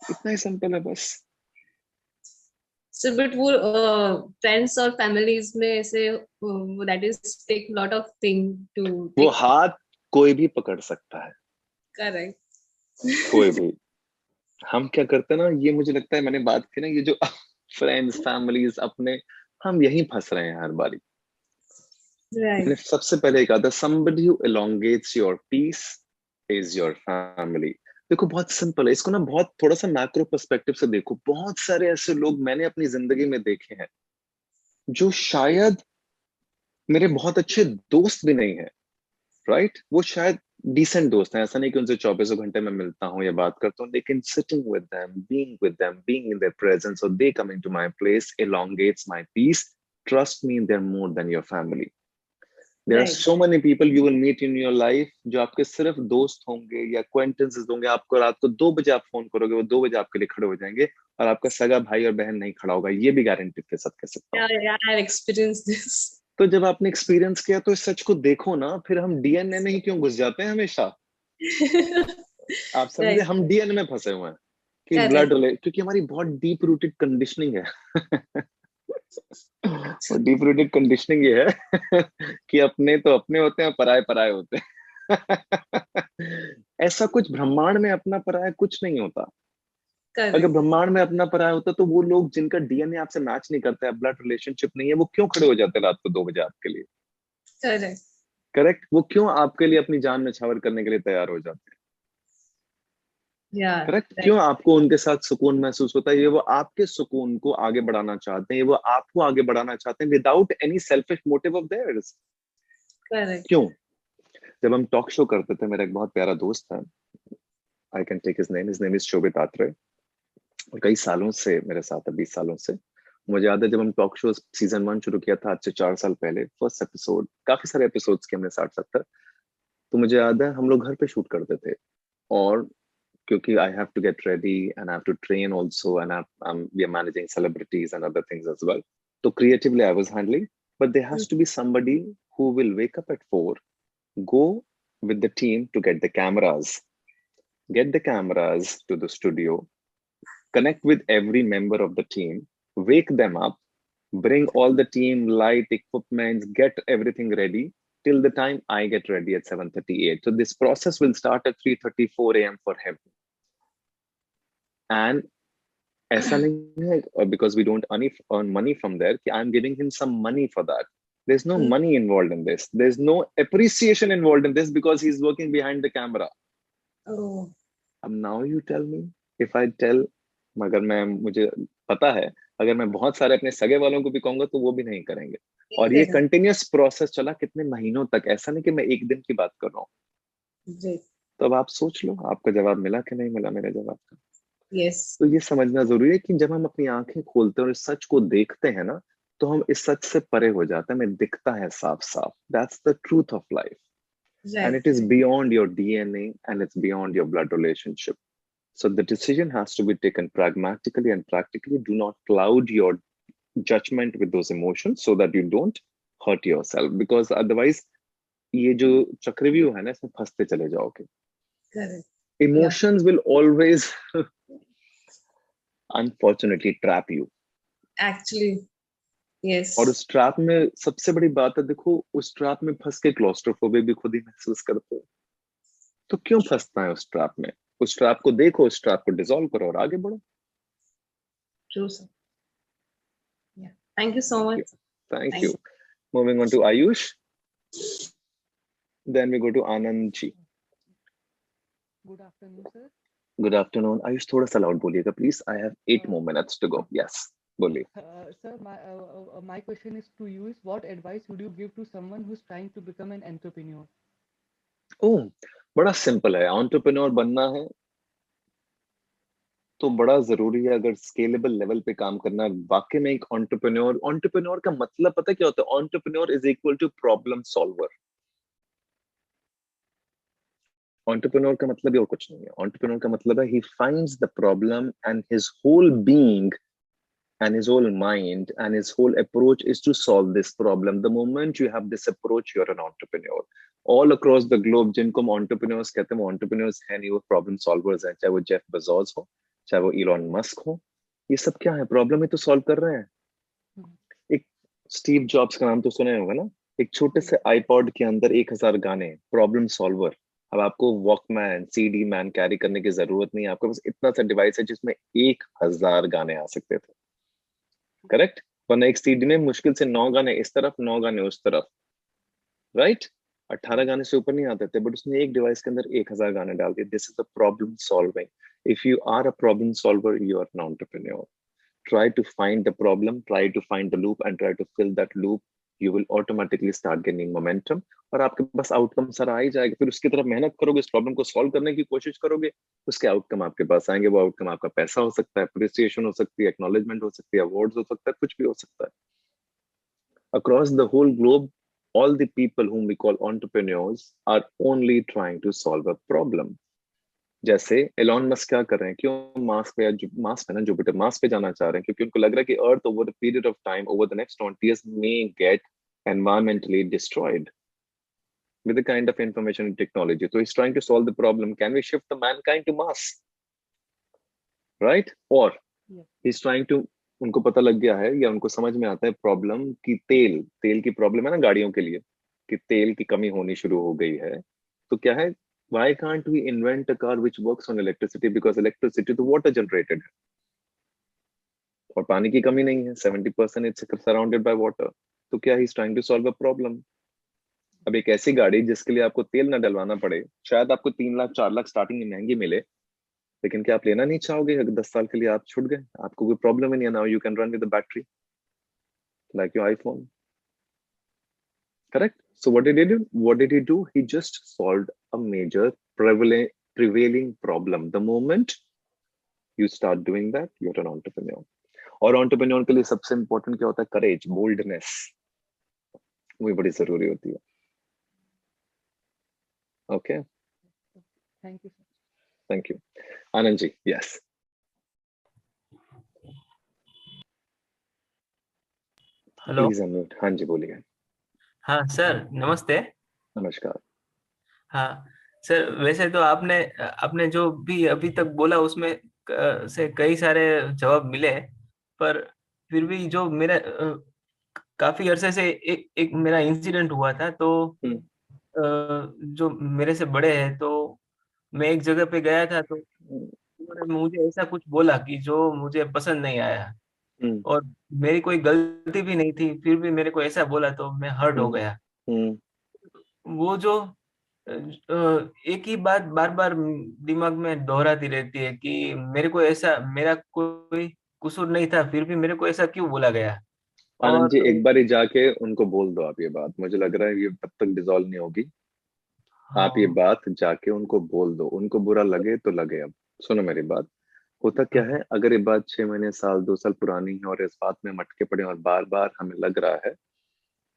इतना ही सिंपल है बस। So, but वो फ्रेंड्स और फैमिलीज में ऐसे that is take lot of thing to, वो हाथ कोई भी पकड़ सकता है। करेक्ट। कोई भी। हम क्या करते हैं ना, ये मुझे लगता है मैंने बात की ना, ये जो फ्रेंड्स फैमिलीज अपने, हम यहीं फंस रहे हैं हर बारी। मैंने सबसे पहले एक आता, somebody who elongates your peace is your family। देखो बहुत सिंपल है, इसको ना बहुत थोड़ा सा मैक्रो पर्सपेक्टिव से देखो। बहुत सारे ऐसे लोग मैंने अपनी जिंदगी में देखे हैं जो शायद मेरे बहुत अच्छे दोस्त भी नहीं है, राइट? वो शायद डिसेंट दोस्त हैं, ऐसा नहीं कि उनसे 24 घंटे में मिलता हूँ या बात करता हूँ, लेकिन sitting with them, being in their presence, और they coming to my place elongates my peace। Trust me, they're more than your family। There are so many people you will meet in your life जो आपके सिर्फ दोस्त होंगे या acquaintances होंगे। आपको रात को 2 बजे आप फोन करोगे, वो 2 बजे आपके लिए खड़े हो जाएंगे, और आपका सगा भाई और बहन नहीं खड़ा होगा। ये भी गारंटी के साथ कह सकता हूँ। Yeah, I experienced this। तो जब आपने एक्सपीरियंस किया तो इस सच को देखो ना, फिर हम डीएनए में ही क्यों घुस जाते हैं हमेशा? आप समझे, हम डीएनए में फंसे हुए हैं कि ब्लड रिलेशन, क्योंकि हमारी बहुत डीप रूटेड कंडीशनिंग है। और डीप रूटेड कंडीशनिंग ये है कि अपने तो अपने होते हैं, पराये पराये होते हैं। ऐसा कुछ ब्रह्मांड में अपना पराया कुछ नहीं होता। अगर ब्रह्मांड में अपना पराया होता तो वो लोग जिनका डीएनए आपसे मैच नहीं करता है, ब्लड रिलेशनशिप नहीं है, वो क्यों खड़े हो जाते रात को 2 बजे आपके लिए? करेक्ट। वो क्यों आपके लिए अपनी जान न्यौछावर करने के लिए तैयार हो जाते हैं? करेक्ट। क्यों आपको उनके साथ सुकून महसूस होता है? ये वो आपके सुकून को आगे बढ़ाना चाहते हैं, ये वो आपको आगे बढ़ाना चाहते हैं without any selfish motive of theirs. क्यों? जब हम टॉक शो करते थे, मेरा एक बहुत प्यारा दोस्त है, I can take his name is Shobhit Atre, और कई सालों से मेरे साथ है, 20 सालों से। मुझे याद है जब हम टॉक शो सीजन 1 शुरू किया था आज से 4 साल पहले, फर्स्ट एपिसोड, काफी सारे एपिसोड्स के हमने 60-70, तो मुझे याद है हम लोग घर पे शूट करते थे, और क्योंकि I have to get ready and I have to train also, and we are managing celebrities and other things as well. So creatively I was handling, but there has to be somebody who will wake up at 4, go with the team to get the cameras to the studio, connect with every member of the team, wake them up, bring all the team, light, equipment, get everything ready till the time I get ready at 7:38. So this process will start at 3:34 a.m. for him. And ऐसा नहीं है, because we don't earn money from there, कि I'm giving him some money for that. There's no money involved in this. There's no appreciation involved in this because he's working behind the camera. Oh. And now you tell me, if I tell, मगर मुझे पता है अगर मैं बहुत सारे अपने सगे वालों को भी कहूंगा तो वो भी नहीं करेंगे। और ये कंटिन्यूअस प्रोसेस चला कितने महीनों तक, ऐसा नहीं कि मैं एक दिन की बात कर रहा हूँ। तो अब आप सोच लो आपका जवाब मिला कि नहीं मिला मेरे जवाब का। तो ये समझना जरूरी है कि जब हम अपनी आंखें खोलते हैं और इस सच को देखते हैं ना, तो हम इस सच से परे हो जाते हैं, हमें दिखता है साफ साफ। That's the truth of life, and it is beyond your DNA and it's beyond your blood relationship. So the decision has to be taken pragmatically and practically. Do not cloud your judgment with those emotions so that you don't hurt yourself, because otherwise ये जो चक्रव्यूह है ना, इसमें फंसते चले जाओगे. Correct. Emotions will always unfortunately trap you. Actually, yes. और उस ट्रैप में सबसे बड़ी बात है, देखो उस ट्रैप में फंस के क्लॉस्ट्रोफोबिया भी खुद ही महसूस करते हो, तो क्यों फंसना है उस ट्रैप में? उस ट्रैप को देखो, उस ट्रैप को डिसॉल्व करो और आगे बढ़ो. True, sir. Yeah. Thank you so much. Thank you. Moving on to Ayush. Then we go to Anand ji. Good afternoon, sir. Good afternoon. Ayush, थोड़ा सा loud बोलिएगा, please. I have 8 more minutes to go. Yes, बोलिए. Sir, my question is to you is, what advice would you give to someone who's trying to become an entrepreneur? ओह, बड़ा simple है. Entrepreneur बनना है तो बड़ा जरूरी है, अगर स्केलेबल लेवल पे काम करना है. वाकई में एक एंटरप्रेन्योर का मतलब पता है क्या होता है? Entrepreneur is equal to problem solver. Entrepreneur का मतलब ही और कुछ नहीं है. एंटरप्रेन्योर का मतलब है he finds the problem and his whole being and his whole mind and his whole approach is to solve this problem. The moment you have this approach, you're an entrepreneur. All across the globe, जिनको हम entrepreneurs कहते हैं, वो entrepreneurs हैं नहीं, वो problem solvers हैं. चाहे वो जेफ बेजोस हो, चाहे वो इलॉन मस्क हो, ये सब क्या है? प्रॉब्लम ही तो सॉल्व कर रहे हैं. एक स्टीव जॉब्स का नाम तो सुने होगा ना. एक छोटे से आईपॉड के अंदर 1000 गाने, प्रॉब्लम सॉल्वर. अब आपको वॉकमैन, सीडी मैन कैरी करने की जरूरत नहीं है. आपके पास इतना सा डिवाइस है जिसमें 1000 गाने आ सकते थे. करेक्ट? वरना एक सीडी में मुश्किल से 9 गाने इस तरफ, 9 गाने उस तरफ, राइट? 18 गाने से ऊपर नहीं आते थे, बट उसने एक डिवाइस के अंदर 1000 गाने डाल दिए. This is the problem solving. If you are a problem solver, you are an entrepreneur. Try to find the problem, try to find the loop and try to fill that loop. You will automatically start gaining momentum और आपके पास outcome सारा आ ही जाएगा. फिर उसकी तरफ मेहनत करोगे, इस प्रॉब्लम को सॉल्व करने की कोशिश करोगे, उसके आउटकम आपके पास आएंगे. वो आउटकम आपका पैसा हो सकता है, अप्रिसिएशन हो सकती है, एक्नॉलेजमेंट हो सकती है, अवार्ड्स हो सकता है, कुछ भी हो सकता है. Across the whole globe, all the people whom we call entrepreneurs are only trying to solve a problem. जैसे एलॉन मस्क क्या कर रहे हैं? क्यों मार्स पे ना जुपिटर, मार्स पे जाना चाह रहे हैं? क्योंकि उनको लग रहा है कि earth over the period of time, over the next 20 years may get environmentally destroyed with the kind of information and technology. So he's trying to solve the problem. Can we shift the mankind to Mars? Right? Or he's trying to, उनको पता लग गया है या उनको समझ में आता है प्रॉब्लम कि तेल की प्रॉब्लम है ना गाड़ियों के लिए, कि तेल की कमी होनी शुरू हो गई है. तो क्या है, why can't we invent a car which works on electricity? Because electricity तो water generated है और पानी की कमी नहीं है. 70% it's surrounded by water. तो क्या he's trying to solve a problem. अब एक ऐसी गाड़ी जिसके लिए आपको तेल ना डलवाना पड़े, शायद आपको 3 लाख 4 लाख स्टार्टिंग में महंगी मिले, लेकिन क्या आप लेना नहीं चाहोगे? अगर 10 साल के लिए आप छूट गए, आपको कोई प्रॉब्लम ही नहीं है. Now you can run with the battery like your iPhone. Correct? So what did he do? What did he do? He just solved a major prevailing problem. The moment you start doing that, you're an entrepreneur. और entrepreneur के लिए सबसे important क्या होता है? Courage, boldness. वो बड़ी जरूरी होती है. Okay. Thank you, sir. Thank you. Anand ji, yes. Hello. Please unmute. हाँ जी बोलिए. हाँ सर, नमस्ते. नमस्कार. हाँ सर, वैसे तो आपने जो भी अभी तक बोला उसमें से कई सारे जवाब मिले, पर फिर भी जो मेरा काफी अरसे से एक मेरा इंसिडेंट हुआ था. तो जो मेरे से बड़े हैं, तो मैं एक जगह पे गया था, तो उन्होंने मुझे ऐसा कुछ बोला कि जो मुझे पसंद नहीं आया, और मेरी कोई गलती भी नहीं थी, फिर भी मेरे को ऐसा बोला तो मैं हर्ट हो गया. वो जो एक ही बात बार बार दिमाग में दोहराती रहती है कि मेरा कोई कसूर नहीं था, फिर भी मेरे को ऐसा क्यों बोला गया. आनंद जी, और एक बार ही जाके उनको बोल दो आप ये बात. मुझे लग रहा है ये तब तक डिसॉल्व नहीं होगी. आप ये बात जाके उनको बोल दो. उनको बुरा लगे तो लगे. अब सुनो मेरी बात. होता क्या है, अगर ये बात 6 महीने, साल, 2 साल पुरानी है और इस बात में मटके पड़े और बार बार हमें लग रहा है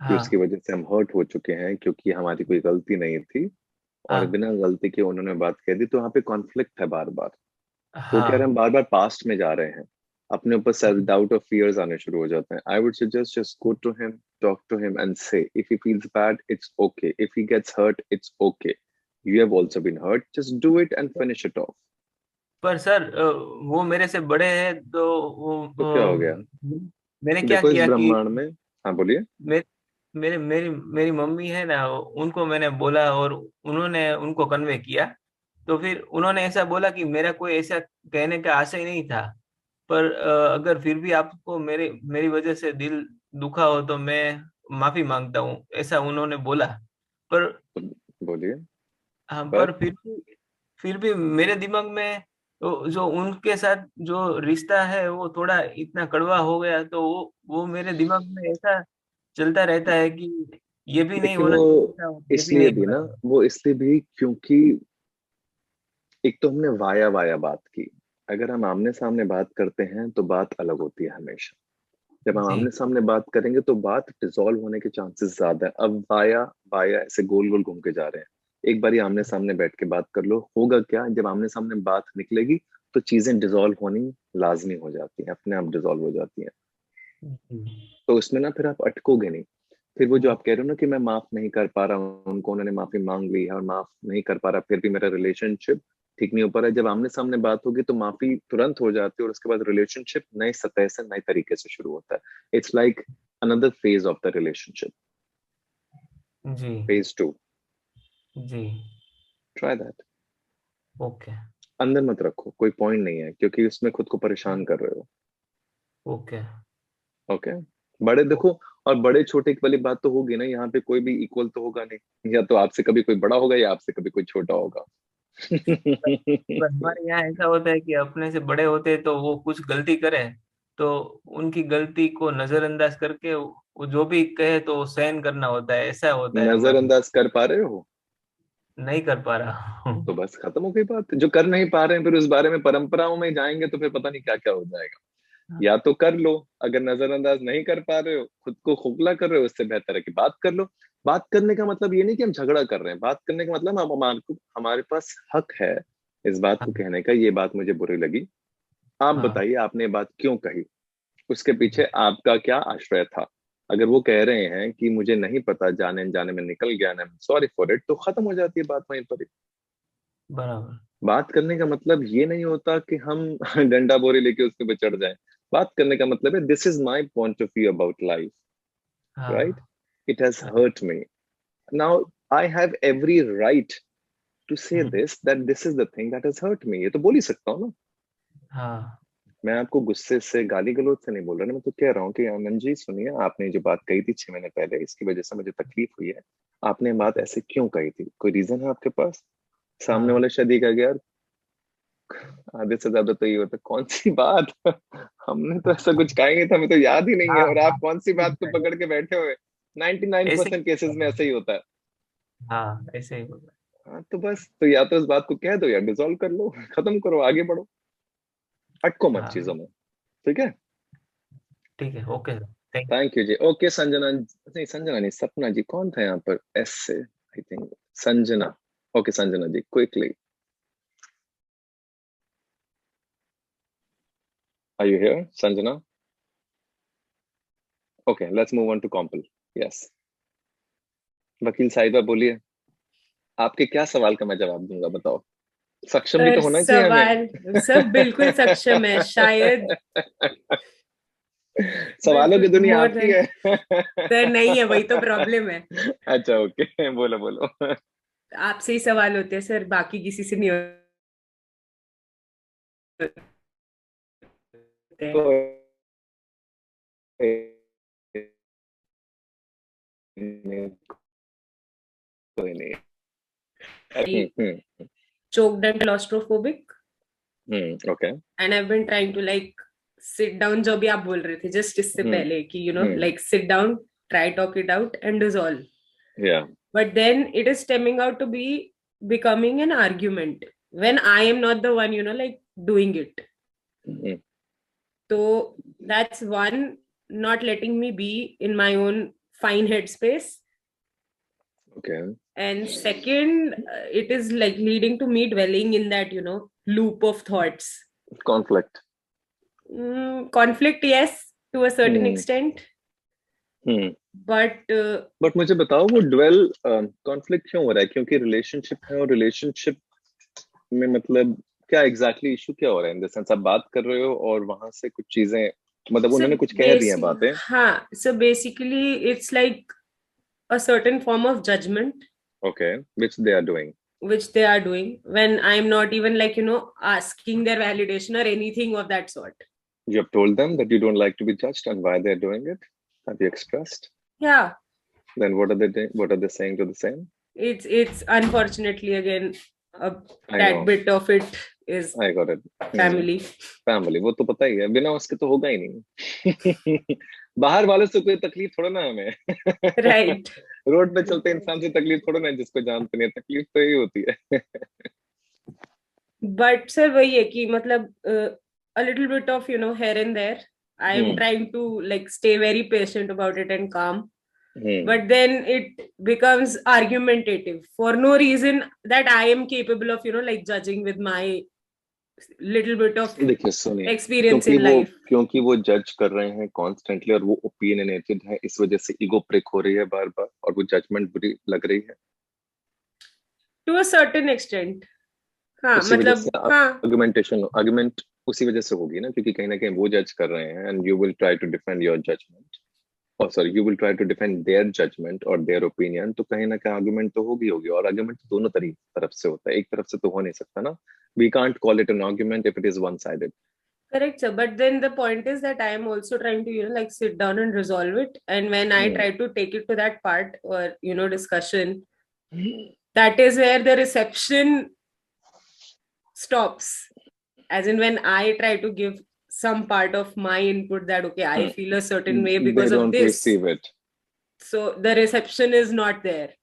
कि उसकी वजह से हम हर्ट हो चुके हैं क्योंकि हमारी कोई गलती नहीं थी और बिना गलती के उन्होंने बात कह दी, तो वहां पे कॉन्फ्लिक्ट है बार बार. वो कह रहे हैं हम बार बार पास्ट में जा रहे हैं, अपने ऊपर सेल्फ डाउट और फियर्स आने शुरू हो जाते हैं. I would suggest just go to him, talk to him and say if he feels bad it's okay, if he gets hurt it's okay, you have also been hurt, just do it and finish it off. पर sir वो मेरे से बड़े हैं तो वो तो क्या हो गया? मैंने क्या देखो इस किया कि ब्रह्मांड में, हाँ बोलिए. मेरी मेरी मम्मी है ना, उनको मैंने बोला और उन्होंने उनको कन्वे किया. तो फिर उन्होंने ऐसा बोला कि मेरा कोई ऐसा कहने का आशय नहीं था, पर अगर फिर भी आपको मेरी वजह से दिल दुखा हो तो मैं माफी मांगता हूँ, ऐसा उन्होंने बोला. पर बोलिए. हाँ, पर फिर भी मेरे दिमाग में जो उनके साथ जो रिश्ता है वो थोड़ा इतना कड़वा हो गया, तो वो मेरे दिमाग में ऐसा चलता रहता है कि ये भी नहीं देखिए होना वो चाहिए था, ये भी इसलिए नहीं भी होना ना, चाहिए. वो इसलिए भी क्योंकि एक तो हमने वाया वाया बात की. अगर हम आमने सामने बात करते हैं तो बात अलग होती है हमेशा. जब हम जी. आमने सामने बात करेंगे तो बात डिसॉल्व होने के चांसेस ज्यादा है. अब वाया वाया ऐसे गोल गोल घूम के जा रहे हैं. एक बार आमने सामने बैठ के बात कर लो, होगा क्या, जब आमने सामने बात निकलेगी तो चीजें डिसॉल्व होनी लाजमी हो जाती हैं, अपने आप डिसॉल्व हो जाती हैं. तो उसमें ना फिर आप अटकोगे नहीं. फिर वो जो आप कह रहे हो ना कि मैं माफ नहीं कर पा रहा हूँ उनको, उन्होंने माफी मांग ली है और माफ नहीं कर पा रहा, फिर भी मेरा रिलेशनशिप ठीक नहीं हो पा रहा है. जब आमने सामने बात होगी तो माफी तुरंत हो जाती है और उसके बाद रिलेशनशिप नए सतह से नए तरीके से शुरू होता है. It's like another phase of the relationship. जी. फेज 2. जी. Try that. ओके. अंदर मत रखो, कोई पॉइंट नहीं है, क्योंकि उसमें खुद को परेशान कर रहे हो. ओके. ओके. बड़े देखो, और बड़े छोटे वाली बात तो होगी ना, यहाँ पे कोई भी इक्वल तो होगा नहीं. या तो आपसे कभी कोई बड़ा होगा या आपसे कभी कोई छोटा होगा. पर हमारे यहाँ ऐसा होता है कि अपने से बड़े होते हैं तो वो कुछ गलती करें तो उनकी गलती को नजरअंदाज करके वो जो भी कहे तो सहन करना होता है, ऐसा होता है हमारे. नजरअंदाज कर पा रहे हो? नहीं कर पा रहा हूँ. तो बस खत्म हो गई बात. जो कर नहीं पा रहे हैं फिर उस बारे में परंपराओं में जाएंगे तो फिर पता नहीं क्या क्या हो जाएगा. या तो कर लो, अगर नजरअंदाज नहीं कर पा रहे हो, खुद को खोखला कर रहे हो, उससे बेहतर है कि बात कर लो. बात करने का मतलब ये नहीं कि हम झगड़ा कर रहे हैं. बात करने का मतलब हमारे पास हक है इस बात को कहने का, ये बात मुझे बुरी लगी, आप हाँ. बताइए आपने ये बात क्यों कही, उसके पीछे आपका क्या आश्रय था. अगर वो कह रहे हैं कि मुझे नहीं पता, जाने अनजाने में निकल गया ना, सॉरी फॉर इट, तो खत्म हो जाती है बात वहीं पर ही. बराबर. बात करने का मतलब ये नहीं होता कि हम डंडा बोरी लेके उसके ऊपर चढ़ जाएं. बात करने का मतलब है this is my point of view about life, right? It has hurt me, now I have every right to say this, that this is the thing that has hurt me. ये तो बोल ही सकता हूँ ना. हाँ. मैं आपको गुस्से से, गाली गलौज से नहीं बोल रहा ना. मैं तो कह रहा हूँ कि आनंद जी सुनिए, आपने जो बात कही थी 6 महीने पहले, इसकी वजह से मुझे तकलीफ हुई है. आपने बात ऐसे क्यों कही थी? कोई रीजन है आपके पास? सामने वाला शायद ये कह गया, आधे से ज्यादा तो ये होता कौन सी बात हमने तो ऐसा कुछ कहा ही नहीं था, हमें तो याद ही नहीं है. और आप कौन सी बात को पकड़ के बैठे हुए. 99% केसेस में ऐसा ही होता है. हाँ, ऐसे ही होता है. हाँ तो बस, तो या तो इस बात को कह दो या डिसॉल्व कर लो, खत्म करो, आगे बढ़ो, अटको मत चीजों में. ठीक है? ठीक है. ओके. थैंक यू जी. ओके संजना, नहीं संजना नहीं, सपना जी. कौन था यहाँ पर एस से? I think Sanjana. Okay Sanjana ji, quickly. Are you here, Sanjana? Okay, let's move on to Kompal. Yes. वकील साहिबा बोलिए, आपके क्या सवाल का मैं जवाब दूंगा, बताओ. सक्षम भी तो होना चाहिए हमें. सब बिल्कुल सक्षम है शायद. सवालों की दुनिया आपकी है. सर नहीं है, वही तो प्रॉब्लम है. अच्छा ओके, बोलो बोलो. आपसे ही सवाल होते हैं सर, बाकी किसी से नहीं होते. कोई नहीं. Choked and claustrophobic. Okay. And I've been trying to like sit down, जो भी आप बोल रहे थे just इससे पहले कि you know like sit down, try talk it out and dissolve. Yeah. But then it is stemming out to be becoming an argument when I am not the one, you know, like doing it. So that's one, not letting me be in my own fine headspace. Okay. And second, it is like leading to me dwelling in that, you know, loop of thoughts Conflict. Conflict, yes, to a certain extent. But मुझे बताओ वो dwell conflict क्यों हो रहा है? क्योंकि relationship है और रिलेशनशिप में मतलब क्या एग्जैक्टली इशू क्या हो रहा है? इन द सेंस आप बात कर रहे हो और वहां से कुछ चीजें मतलब उन्होंने कुछ कह दी हैं बातें. हाँ, so basically it's like a certain form of judgment. Okay, which they are doing. When I'm not even like, asking their validation or anything of that sort. You have told them that you don't like to be judged and why they're doing it? Have you expressed? Yeah. Then what are they doing? What are they saying to the same? It's unfortunately again that bit of it is I got it. Family. Family, वो तो पता ही है, बिना उसके तो होगा ही नहीं. बाहर वालों से कोई तकलीफ थोड़ा ना हमें. Right. रोड पे चलते इंसान से तकलीफ थोड़ा ना, जिसको जानते नहीं, तकलीफ तो ही होती है. But sir वही है कि मतलब a little bit of here and there I am trying to like stay very patient about it and calm. But then it becomes argumentative for no reason that I am capable of like judging with my little bit of experience in life. क्योंकि वो जज कर रहे हैं constantly और वो opinionated है, इस वजह से ईगो प्रिक हो रही है बार बार और वो जजमेंट बुरी लग रही है. To a certain extent. हाँ, मतलब आर्गुमेंट उसी वजह से होगी ना, क्योंकि कहीं ना कहीं वो जज कर रहे हैं and you will try to defend your judgment. You will try to defend their judgment or their opinion. तो कहीं ना कहीं आर्गुमेंट तो होगी और आर्गुमेंट दोनों तरफ से होता है, एक तरफ से तो हो नहीं सकता ना. We can't call it an argument if it is one-sided. Correct, sir. But then the point is that I am also trying to like sit down and resolve it. And when I try to take it to that part or discussion, that is where the reception stops. As in when I try to give some part of my input that okay, I feel a certain way because of this. They don't receive it. So the reception is not there.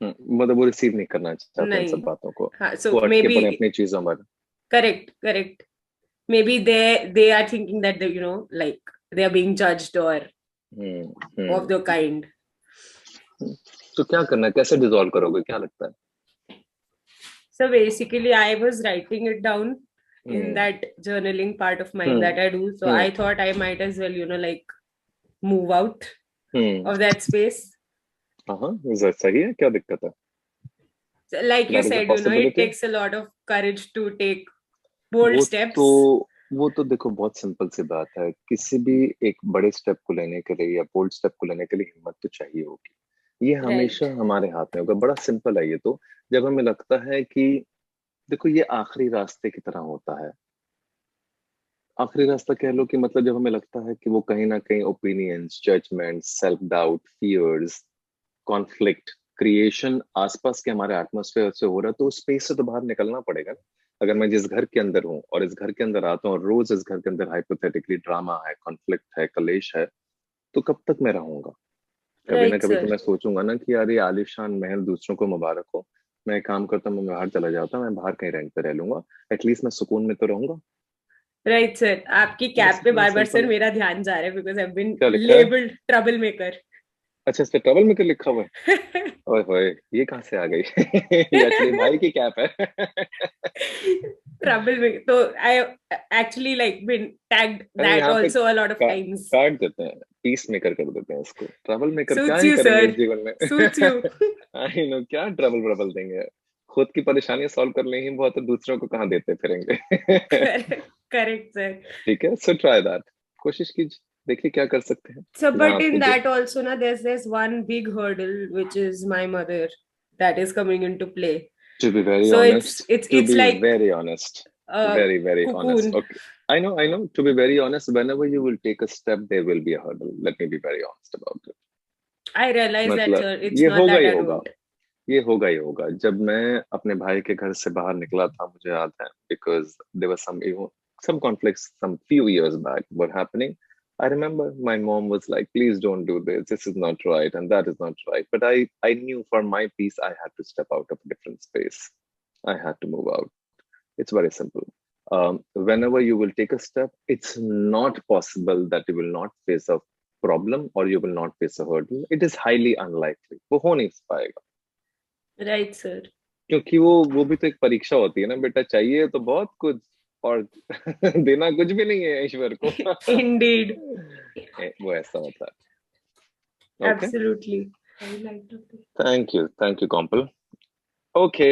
मतलब वो receive नहीं करना चाहते इन सब बातों को. हाँ, so maybe अपनी चीजों पर. Correct. Maybe they are thinking that they like they are being judged or of the kind. तो क्या करना है, कैसे डिसॉल्व करोगे, क्या लगता है? So basically I was writing it down in that journaling part of mine that I do. So I thought I might as well like move out of that space. सही है, क्या दिक्कत है? Like you said, it takes a lot of courage to take bold steps. वो तो देखो बहुत simple सी बात है, किसी भी एक बड़े स्टेप को लेने के लिए या बोल्ड स्टेप को लेने के लिए हिम्मत तो चाहिए होगी. ये हमेशा हमारे हाथ में होगा. बड़ा सिंपल है ये तो. जब हमें लगता है कि देखो ये आखिरी रास्ते की तरह होता है. आखिरी रास्ता कह लो कि मतलब जब हमें लगता है कि वो कहीं ना कहीं opinions, judgments, self doubt, fears, conflict, creation आसपास के हमारे एटमॉस्फेयर से हो रहा है, तो उस स्पेस से तो बाहर निकलना पड़ेगा ना. अगर मैं जिस घर के अंदर हूँ और इस घर के अंदर आता हूँ और रोज इस घर के अंदर हाइपोथेटिकली ड्रामा है, कॉन्फ्लिक्ट है, कलेश है, तो कब तक मैं रहूंगा? कभी ना कभी तो मैं सोचूंगा ना कि यार ये आलिशान महल दूसरों को मुबारक हो, मैं काम करता हूँ, मैं बाहर चला जाता हूँ, मैं बाहर कहीं रेंट पे रह लूंगा, एटलीस्ट मैं सुकून में तो रहूंगा. Right sir. आपकी कैप पे बार-बार सर मेरा ध्यान जा रहा है because I have been labelled trouble maker. अच्छा, इस पे ट्रबल मेकर लिखा हुआ है. ओए होए, ये कहाँ से आ गई? ये एक्चुअली भाई की कैप है. Trouble maker. तो I actually like been tagged that also a lot of times. काट देते हैं, पीस मेकर कर देते हैं इसको. ट्रबल मेकर क्या ही करेंगे जीवन में? Suits you. आई नो, क्या ट्रबल देंगे? खुद की परेशानियां सॉल्व कर लेंगे बहुत, तो दूसरों को कहाँ देते फिरेंगे. Correct sir. ठीक है, सो ट्राई दैट. कोशिश कीजिए, देखिए क्या कर सकते हैं. So but in that also na there's one big hurdle which is my mother that is coming into play. To be very honest, it's like very honest. Very honest. Okay. I know. To be very honest, whenever you will take a step, there will be a hurdle. Let me be very honest about it. I realize that sir, it's not that I don't. ये होगा ही होगा. जब मैं अपने भाई के घर से बाहर निकला था, मुझे याद है, because there was some conflicts some few years back were happening. I remember my mom was like, please don't do this. This is not right. And that is not right. But I knew for my peace, I had to step out of a different space. I had to move out. It's very simple. Whenever you will take a step, it's not possible that you will not face a problem or you will not face a hurdle. It is highly unlikely. वो हो नहीं पाएगा. Right, sir. क्योंकि वो भी तो एक परीक्षा होती है ना बेटा. चाहिए तो बहुत कुछ, और देना कुछ भी नहीं है ईश्वर को। Indeed. वो ऐसा होता है। Okay? Absolutely. Thank you Kompal. Okay,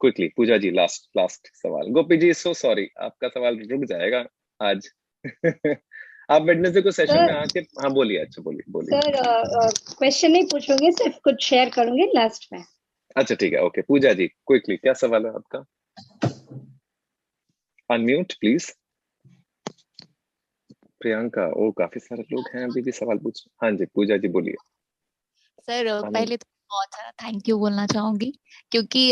quickly Puja ji, last सवाल। गोपी जी so sorry, आपका सवाल रुक जाएगा आज। आप वेडनेसडे को सेशन में आके, हाँ बोलिए। अच्छा बोलिए सर, क्वेश्चन नहीं पूछोगे, सिर्फ कुछ शेयर करूंगी लास्ट में। अच्छा ठीक है, ओके। पूजा जी क्विकली क्या सवाल है आपका? Unmute please. प्रियंका, ओ काफी सारे लोग हैं अभी भी सवाल पूछ। हाँ जी पूजा जी बोलिए। सर पहले तो बहुत सारा थैंक यू बोलना चाहूंगी, क्योंकि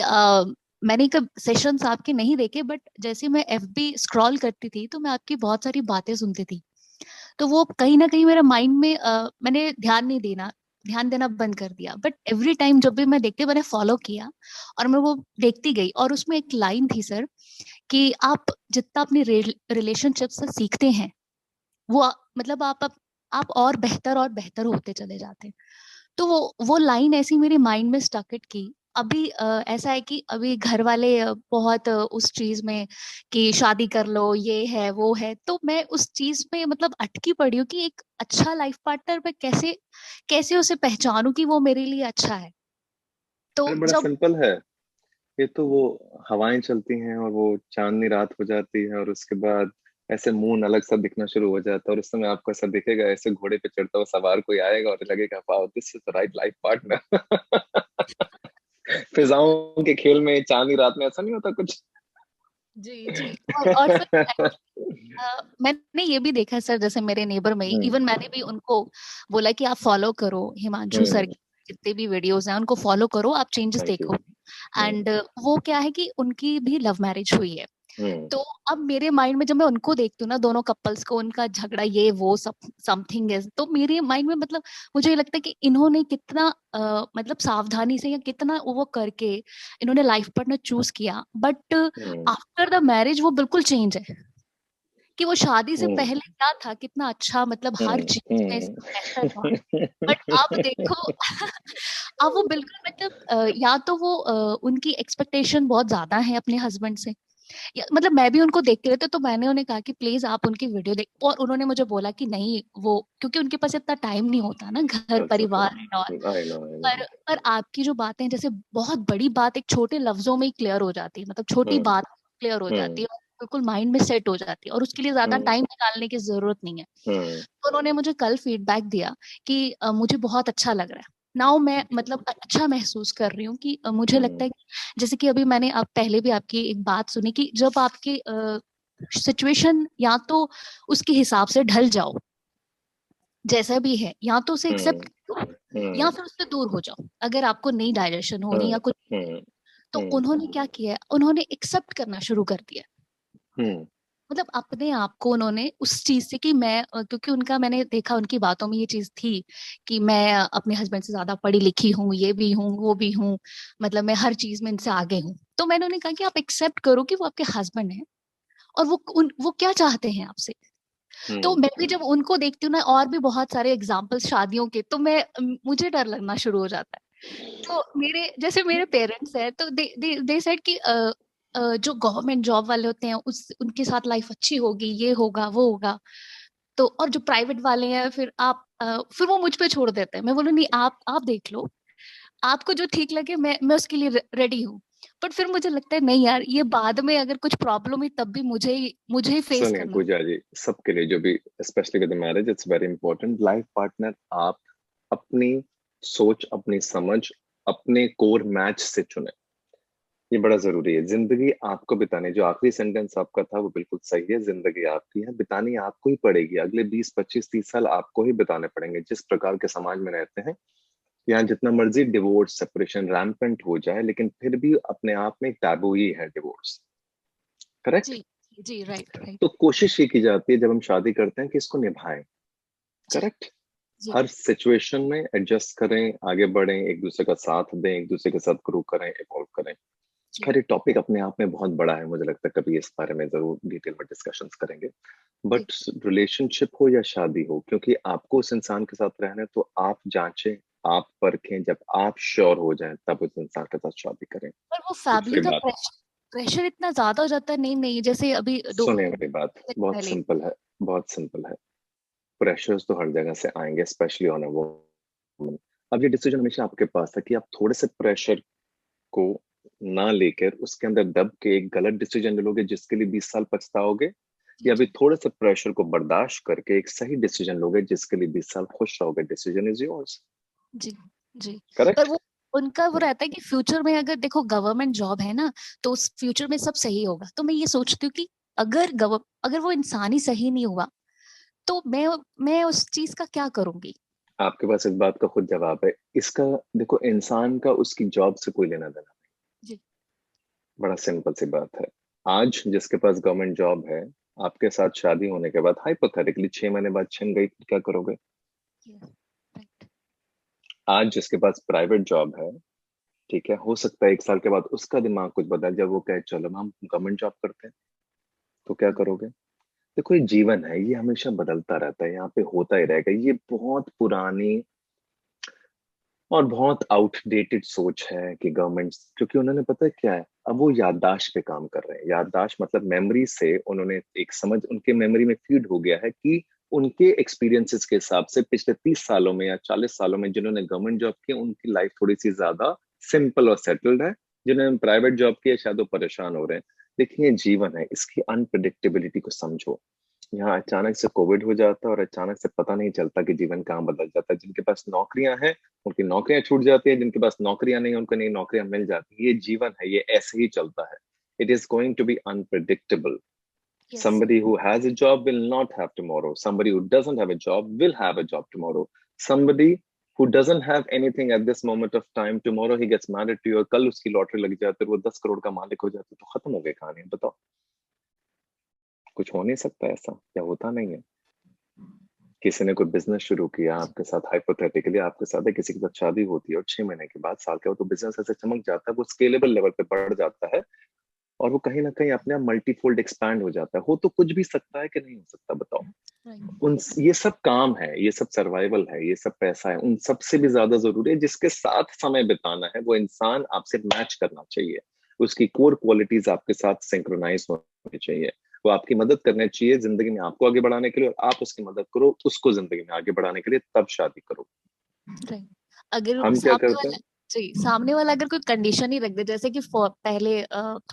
मैंने कब सेशंस आपके नहीं देखे, बट जैसे मैं एफबी स्क्रॉल करती थी तो मैं आपकी बहुत सारी बातें सुनती थी, तो वो कहीं ना कहीं मेरे माइंड में मैंने ध्यान देना बंद कर दिया। बट एवरी टाइम जब भी मैं देखती, मैंने फॉलो किया और मैं वो देखती गई। और उसमें एक लाइन थी सर कि आप जितना अपनी रिलेशनशिप से सीखते हैं वो मतलब आप और बेहतर होते चले जाते हैं। तो वो लाइन ऐसी मेरे माइंड में स्टक की। अभी ऐसा है कि अभी घर वाले बहुत उस चीज में कि शादी कर लो, ये है वो है, तो मैं उस चीज में मतलब अटकी पड़ी हूँ कि एक अच्छा लाइफ पार्टनर मैं कैसे उसे पहचानूं कि वो मेरे लिए अच्छा है। तो बड़ा जब सिंपल है ये तो, वो हवाएं चलती हैं और वो चांदनी रात हो जाती है और उसके बाद ऐसे मून अलग सा दिखना शुरू हो जाता है, और उस समय आपको ऐसा दिखेगा, ऐसे घोड़े पे चढ़ता हुआ सवार कोई आएगा और लगेगा wow this is the right life partner. फिजाओं के खेल में चांदनी रात में ऐसा नहीं होता कुछ? जी और सर मैंने ये भी देखा सर, जैसे मेरे नेबर में इवन मैंने भी उनको बोला कि आप फॉलो करो हिमांशु सर की जितने भी वीडियोस हैं उनको फॉलो करो, आप चेंजेस देखो। एंड वो क्या है कि उनकी भी लव मैरिज हुई है, तो अब मेरे माइंड में जब मैं उनको देखती हूँ ना, दोनों कपल्स को, उनका झगड़ा ये वो सब समथिंग है, तो मेरे माइंड में मतलब मुझे ये लगता है कि इन्होंने कितना मतलब सावधानी से या कितना वो करके इन्होंने लाइफ पार्टनर चूज किया। बट आफ्टर द मैरिज वो बिल्कुल चेंज है कि वो शादी से पहले क्या था, कितना अच्छा, मतलब हर चीज में बेहतर था। बट अब देखो अब वो बिल्कुल मतलब या तो वो उनकी एक्सपेक्टेशन बहुत ज्यादा है अपने हस्बैंड से, मतलब मैं भी उनको देखते रहते, तो मैंने उन्हें कहा कि प्लीज आप उनकी वीडियो देख, और उन्होंने मुझे बोला कि नहीं, वो क्योंकि उनके पास इतना टाइम नहीं होता ना, घर परिवार एंड ऑल। पर आपकी जो बातें, जैसे बहुत बड़ी बात एक छोटे लफ्जों में ही क्लियर हो जाती है, मतलब छोटी बात क्लियर हो जाती है और बिल्कुल माइंड में सेट हो जाती है, और उसके लिए ज्यादा टाइम निकालने की जरूरत नहीं है। तो उन्होंने मुझे कल फीडबैक दिया कि मुझे बहुत अच्छा लग रहा है नाउ, मैं मतलब अच्छा महसूस कर रही हूँ कि मुझे लगता है कि जैसे कि अभी मैंने आप पहले भी आपकी एक बात सुनी कि जब आपकी सिचुएशन या तो उसके हिसाब से ढल जाओ, जैसा भी है, या तो उसे एक्सेप्ट करो या फिर उससे दूर हो जाओ अगर आपको नहीं डायरेक्शन हो रही या कुछ। तो उन्होंने क्या किया, उन्होंने एक्सेप्ट करना शुरू कर दिया, मतलब अपने आप को उन्होंने उस चीज से कि मैं क्योंकि उनका मैंने देखा उनकी बातों में ये चीज थी कि मैं अपने हस्बैंड से ज्यादा पढ़ी लिखी हूँ, ये भी हूँ वो भी हूँ, मतलब मैं हर चीज में इनसे आगे हूँ। तो मैंने उन्हें कहा कि आप एक्सेप्ट करो कि वो आपके हस्बैंड हैं और वो क्या चाहते हैं आपसे। तो मैं भी जब उनको देखती हूँ ना, और भी बहुत सारे एग्जाम्पल्स शादियों के, तो मुझे डर लगना शुरू हो जाता है। तो मेरे पेरेंट्स हैं, तो दे सेड कि जो गवर्नमेंट जॉब वाले होते हैं उनके साथ लाइफ अच्छी होगी, ये होगा वो होगा। तो और जो प्राइवेट वाले हैं फिर वो मुझ पे छोड़ देते हैं। मैं बोलूँ नहीं, आप देख लो, आपको जो ठीक लगे, मैं उसके लिए रेडी हूँ। बट फिर मुझे लगता है नहीं यार, ये बाद में अगर कुछ प्रॉब्लम हुई तब भी मुझे ही फेस करना। पूजा जी, सबके लिए जो भी specially with marriage it's very important, life partner आप अपनी सोच, अपनी समझ, अपने कोर मैच से चुने, ये बड़ा जरूरी है। जिंदगी आपको बिताने, जो आखिरी सेंटेंस आपका था वो बिल्कुल सही है, जिंदगी आपकी है, बितानी आपको ही पड़ेगी। अगले 20, 25, 30 साल आपको ही बिताने पड़ेंगे। जिस प्रकार के समाज में रहते हैं, यहाँ जितना मर्जी डिवोर्स सेपरेशन रैम्पेंट हो जाए, लेकिन फिर भी अपने आप में एक टैबू ही है डिवोर्स। करेक्ट? जी राइट। तो कोशिश ये की जाती है जब हम शादी करते हैं कि इसको निभाएं। करेक्ट? हर सिचुएशन में एडजस्ट करें, आगे बढ़ें, एक दूसरे का साथ दें, एक दूसरे के साथ ग्रो करें, इवॉल्व करें। खैर ये टॉपिक अपने आप में बहुत बड़ा है, मुझे लगता है कभी इस बारे में जरूर डिटेल में डिस्कशंस करेंगे। बट रिलेशनशिप हो या शादी हो, क्योंकि आपको उस इंसान के साथ रहना है, तो आप जांचें, आप परखें, जब आप श्योर हो जाएं तब उस इंसान के साथ शादी करें। पर वो फैमिली का प्रेशर, प्रेशर इतना ज्यादा हो जाता है। नहीं जैसे अभी सुनिए मेरी बात, बहुत सिंपल है, बहुत सिंपल है। प्रेशर्स तो हर जगह से आएंगे, स्पेशली ऑन अ वुमन। अब ये डिसीजन हमेशा आपके पास था कि आप थोड़े से प्रेशर को ना लेकर उसके अंदर दब के एक गलत डिसीजन ले लोगे जिसके लिए 20 साल पछताओगे, या अभी थोड़े से प्रेशर को बर्दाश्त करके एक सही डिसीजन लोगे जिसके लिए 20 साल खुश रहोगे। Decision is yours. जी जी। करेक्ट। पर वो उनका वो रहता है कि फ्यूचर में अगर देखो गवर्नमेंट जॉब है ना, तो उस फ्यूचर में सब सही होगा। तो मैं ये सोचती हूँ कि अगर वो इंसान ही सही नहीं हुआ तो मैं उस चीज का क्या करूंगी। आपके पास इस बात का खुद जवाब है। इसका देखो, इंसान का उसकी जॉब से कोई लेना देना नहीं। जी। बड़ा सिंपल सी बात है। आज जिसके पास गवर्नमेंट जॉब है, आपके साथ शादी होने के बाद हाइपोथेटिकली 6 महीने बाद छिन गई, क्या करोगे? आज जिसके पास प्राइवेट जॉब है, ठीक है, हो सकता है 1 साल के बाद उसका दिमाग कुछ बदल जाए, वो कहे चलो हम गवर्नमेंट जॉब करते हैं, तो क्या करोगे? देखो, ये जीवन है, ये हमेशा बदलता रहता है, यहाँ पे होता ही रहेगा। ये बहुत पुरानी और बहुत आउटडेटेड सोच है कि गवर्नमेंट, क्योंकि उन्होंने पता है क्या है, अब वो याददाश्त पे काम कर रहे हैं। याददाश्त मतलब मेमोरी से उन्होंने एक समझ उनके मेमोरी में फीड हो गया है कि उनके एक्सपीरियंसेस के हिसाब से पिछले 30 सालों में या 40 सालों में जिन्होंने गवर्नमेंट जॉब की उनकी लाइफ थोड़ी सी ज्यादा सिंपल और सेटल्ड है। जिन्होंने प्राइवेट जॉब की है शायद वो परेशान हो रहे हैं। लेकिन ये जीवन है, इसकी अनप्रिडिक्टेबिलिटी को समझो। यहाँ अचानक से कोविड हो जाता है और अचानक से पता नहीं चलता कि जीवन कहाँ बदल जाता है। जिनके पास नौकरियां हैं उनकी नौकरियां छूट जाती है, जिनके पास नौकरियां नहीं उनको नई नौकरियां मिल जाती है। ये जीवन है, ये ऐसे ही चलता है। It is going to be unpredictable. Somebody who has a job will not have tomorrow. Somebody who doesn't have a job will have a job tomorrow. Somebody who doesn't have anything at this moment of time, tomorrow he gets married to you, और कल उसकी lottery लग जाती है, वो 10 करोड़ का मालिक हो जाता है, तो खत्म हो गई कहानी। बताओ, कुछ हो नहीं सकता ऐसा, या होता नहीं है? किसी ने कोई बिजनेस शुरू किया आपके साथ, हाइपोथेटिकली आपके साथ है, किसी के साथ शादी होती है और 6 महीने के बाद, साल के बाद, तो बिजनेस ऐसे चमक जाता है, वो स्केलेबल लेवल पे बढ़ जाता है और वो कहीं ना कहीं अपने आप मल्टीफोल्ड एक्सपैंड हो जाता है। हो तो कुछ भी सकता है कि नहीं हो सकता? बताओ। ये सब काम है, ये सब सर्वाइवल है, ये सब पैसा है। उन सबसे भी ज्यादा जरूरी है जिसके साथ समय बिताना है, वो इंसान आपसे मैच करना चाहिए। उसकी कोर क्वालिटीज आपके साथ सिंक्रोनाइज होनी चाहिए। वो आपकी मदद करनी चाहिए जिंदगी में आपको आगे बढ़ाने के लिए, और आप उसकी मदद करो उसको जिंदगी में आगे बढ़ाने के लिए, तब शादी करो। अगर हम क्या करते हैं, जी, सामने वाला अगर कोई कंडीशन ही रख दे, जैसे कि पहले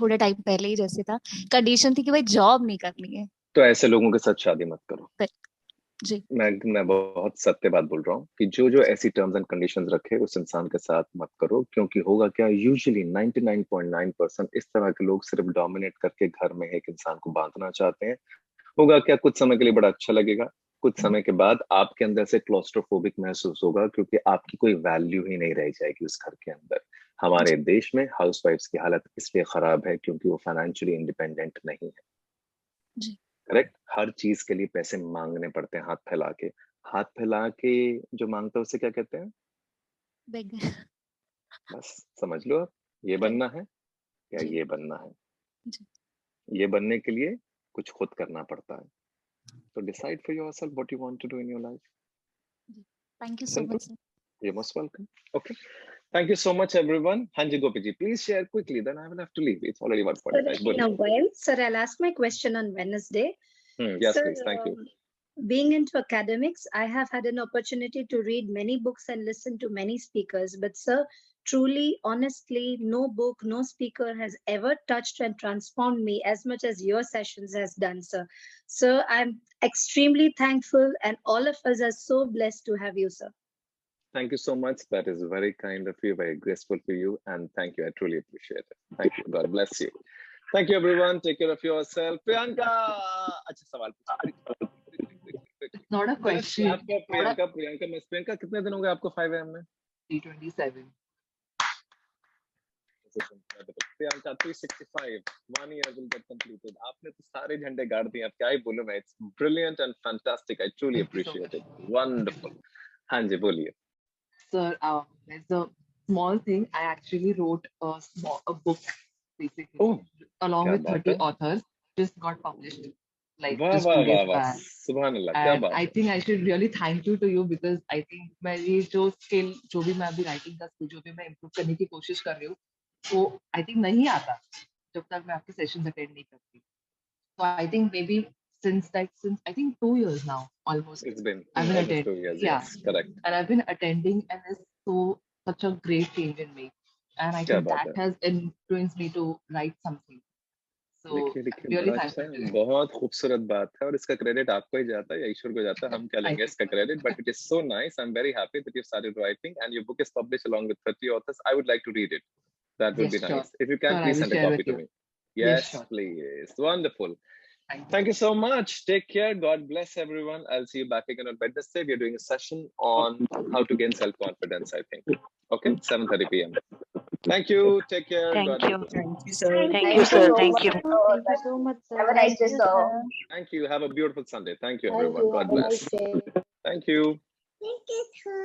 थोड़े टाइम पहले ही जैसे था कंडीशन थी कि भाई जॉब नहीं करनी है, तो ऐसे लोगों के साथ शादी मत करो। जी। मैं बहुत सत्य बात बोल रहा हूँ कि जो ऐसी टर्म्स एंड कंडीशंस रखे उस इंसान के साथ मत करो। क्योंकि होगा क्या, यूजुअली 99.9% इस तरह के लोग सिर्फ डोमिनेट करके घर में एक इंसान को बांधना चाहते हैं। होगा क्या, कुछ समय के लिए बड़ा अच्छा लगेगा, कुछ समय के बाद आपके अंदर से क्लोस्ट्रोफोबिक महसूस होगा, क्योंकि आपकी कोई वैल्यू ही नहीं रह जाएगी उस घर के अंदर। हमारे देश में हाउसवाइफ्स की हालत इसलिए खराब है क्योंकि वो फाइनेंशियली इंडिपेंडेंट नहीं है। जी। करेक्ट। हर चीज के लिए पैसे मांगने पड़ते हैं, हाथ फैला के। हाथ फैला के जो मांगता है उसे क्या कहते हैं? बेगर। बस समझ लो आप, ये बनना है या ये बनना है। ये बनने के लिए कुछ खुद करना पड़ता है। So decide for yourself what you want to do in your life. Thank you so much, sir. You're most welcome. Okay. Thank you so much, everyone. Hanji Gopiji, please share quickly, then I will have to leave. It's already 1:45. Sir, I'll ask my question on Wednesday. Yes, sir, please. Thank you. Being into academics, I have had an opportunity to read many books and listen to many speakers. But sir, truly, honestly, no book, no speaker has ever touched and transformed me as much as your sessions has done, sir. Sir, I'm extremely thankful, and all of us are so blessed to have you, sir. Thank you so much. That is very kind of you, very graceful for you, and thank you. I truly appreciate it. Thank you. God bless you. Thank you, everyone. Take care of yourself. Priyanka, अच्छा सवाल पूछो। It's not a question. Priyanka, कितने दिन हो गए आपको 5 AM में? 327. Priyanka 365. 1 year will get completed. आपने तो सारे झंडे गाड़ दिए, अब क्या ही बोलूं मैं। It's brilliant and fantastic. I truly appreciate it. Wonderful. हाँ जी, बोलिए। Sir, there's a small thing. I actually wrote a book, basically, along with 30 authors. Just got published. Like just 2 days back. Subhanallah, क्या बात। I think I should really thank you to you because I think मैं ये जो skill, जो भी मैं अभी writing का skill जो भी मैं improve करने की कोशिश कर रही हूँ, वो I think नहीं आता जब तक मैं आपके सेशंस अटेंड नहीं करती. So I think maybe since I think 2 years now almost. It's been I've been almost attending. 2 years. Yeah, Yes, correct. and I've been attending, and it's such a great change in me. And I क्या think बात that है. has influenced me to write something. So लिखिए लिखिए, really बड़ा अच्छा thankful to है, him. बहुत खूबसूरत बात है, और इसका क्रेडिट आपको ही जाता है या ईश्वर को जाता है, हम क्या I लेंगे think इसका credit. But it is so nice. I am very happy that you started writing and your book is published along with 30 authors. I would like to read it. That would yes, be sure. nice. If you can, Sure, I please will send a share copy with to you. me. Yes, Yes, sure. please. Wonderful. Thank you. Thank you so much. Take care. God bless everyone. I'll see you back again on Wednesday. We're doing a session on how to gain self-confidence, I think. Okay, 7:30 p.m. Thank you. Take care. Thank God you. bless. Thank you, sir. Thank you, sir. Thank you. Thank you so much, sir. Have a nice day, sir. Thank you. Have a beautiful Sunday. Thank you, Thank everyone. you. God Have a bless. nice day. Thank you. Thank you, sir.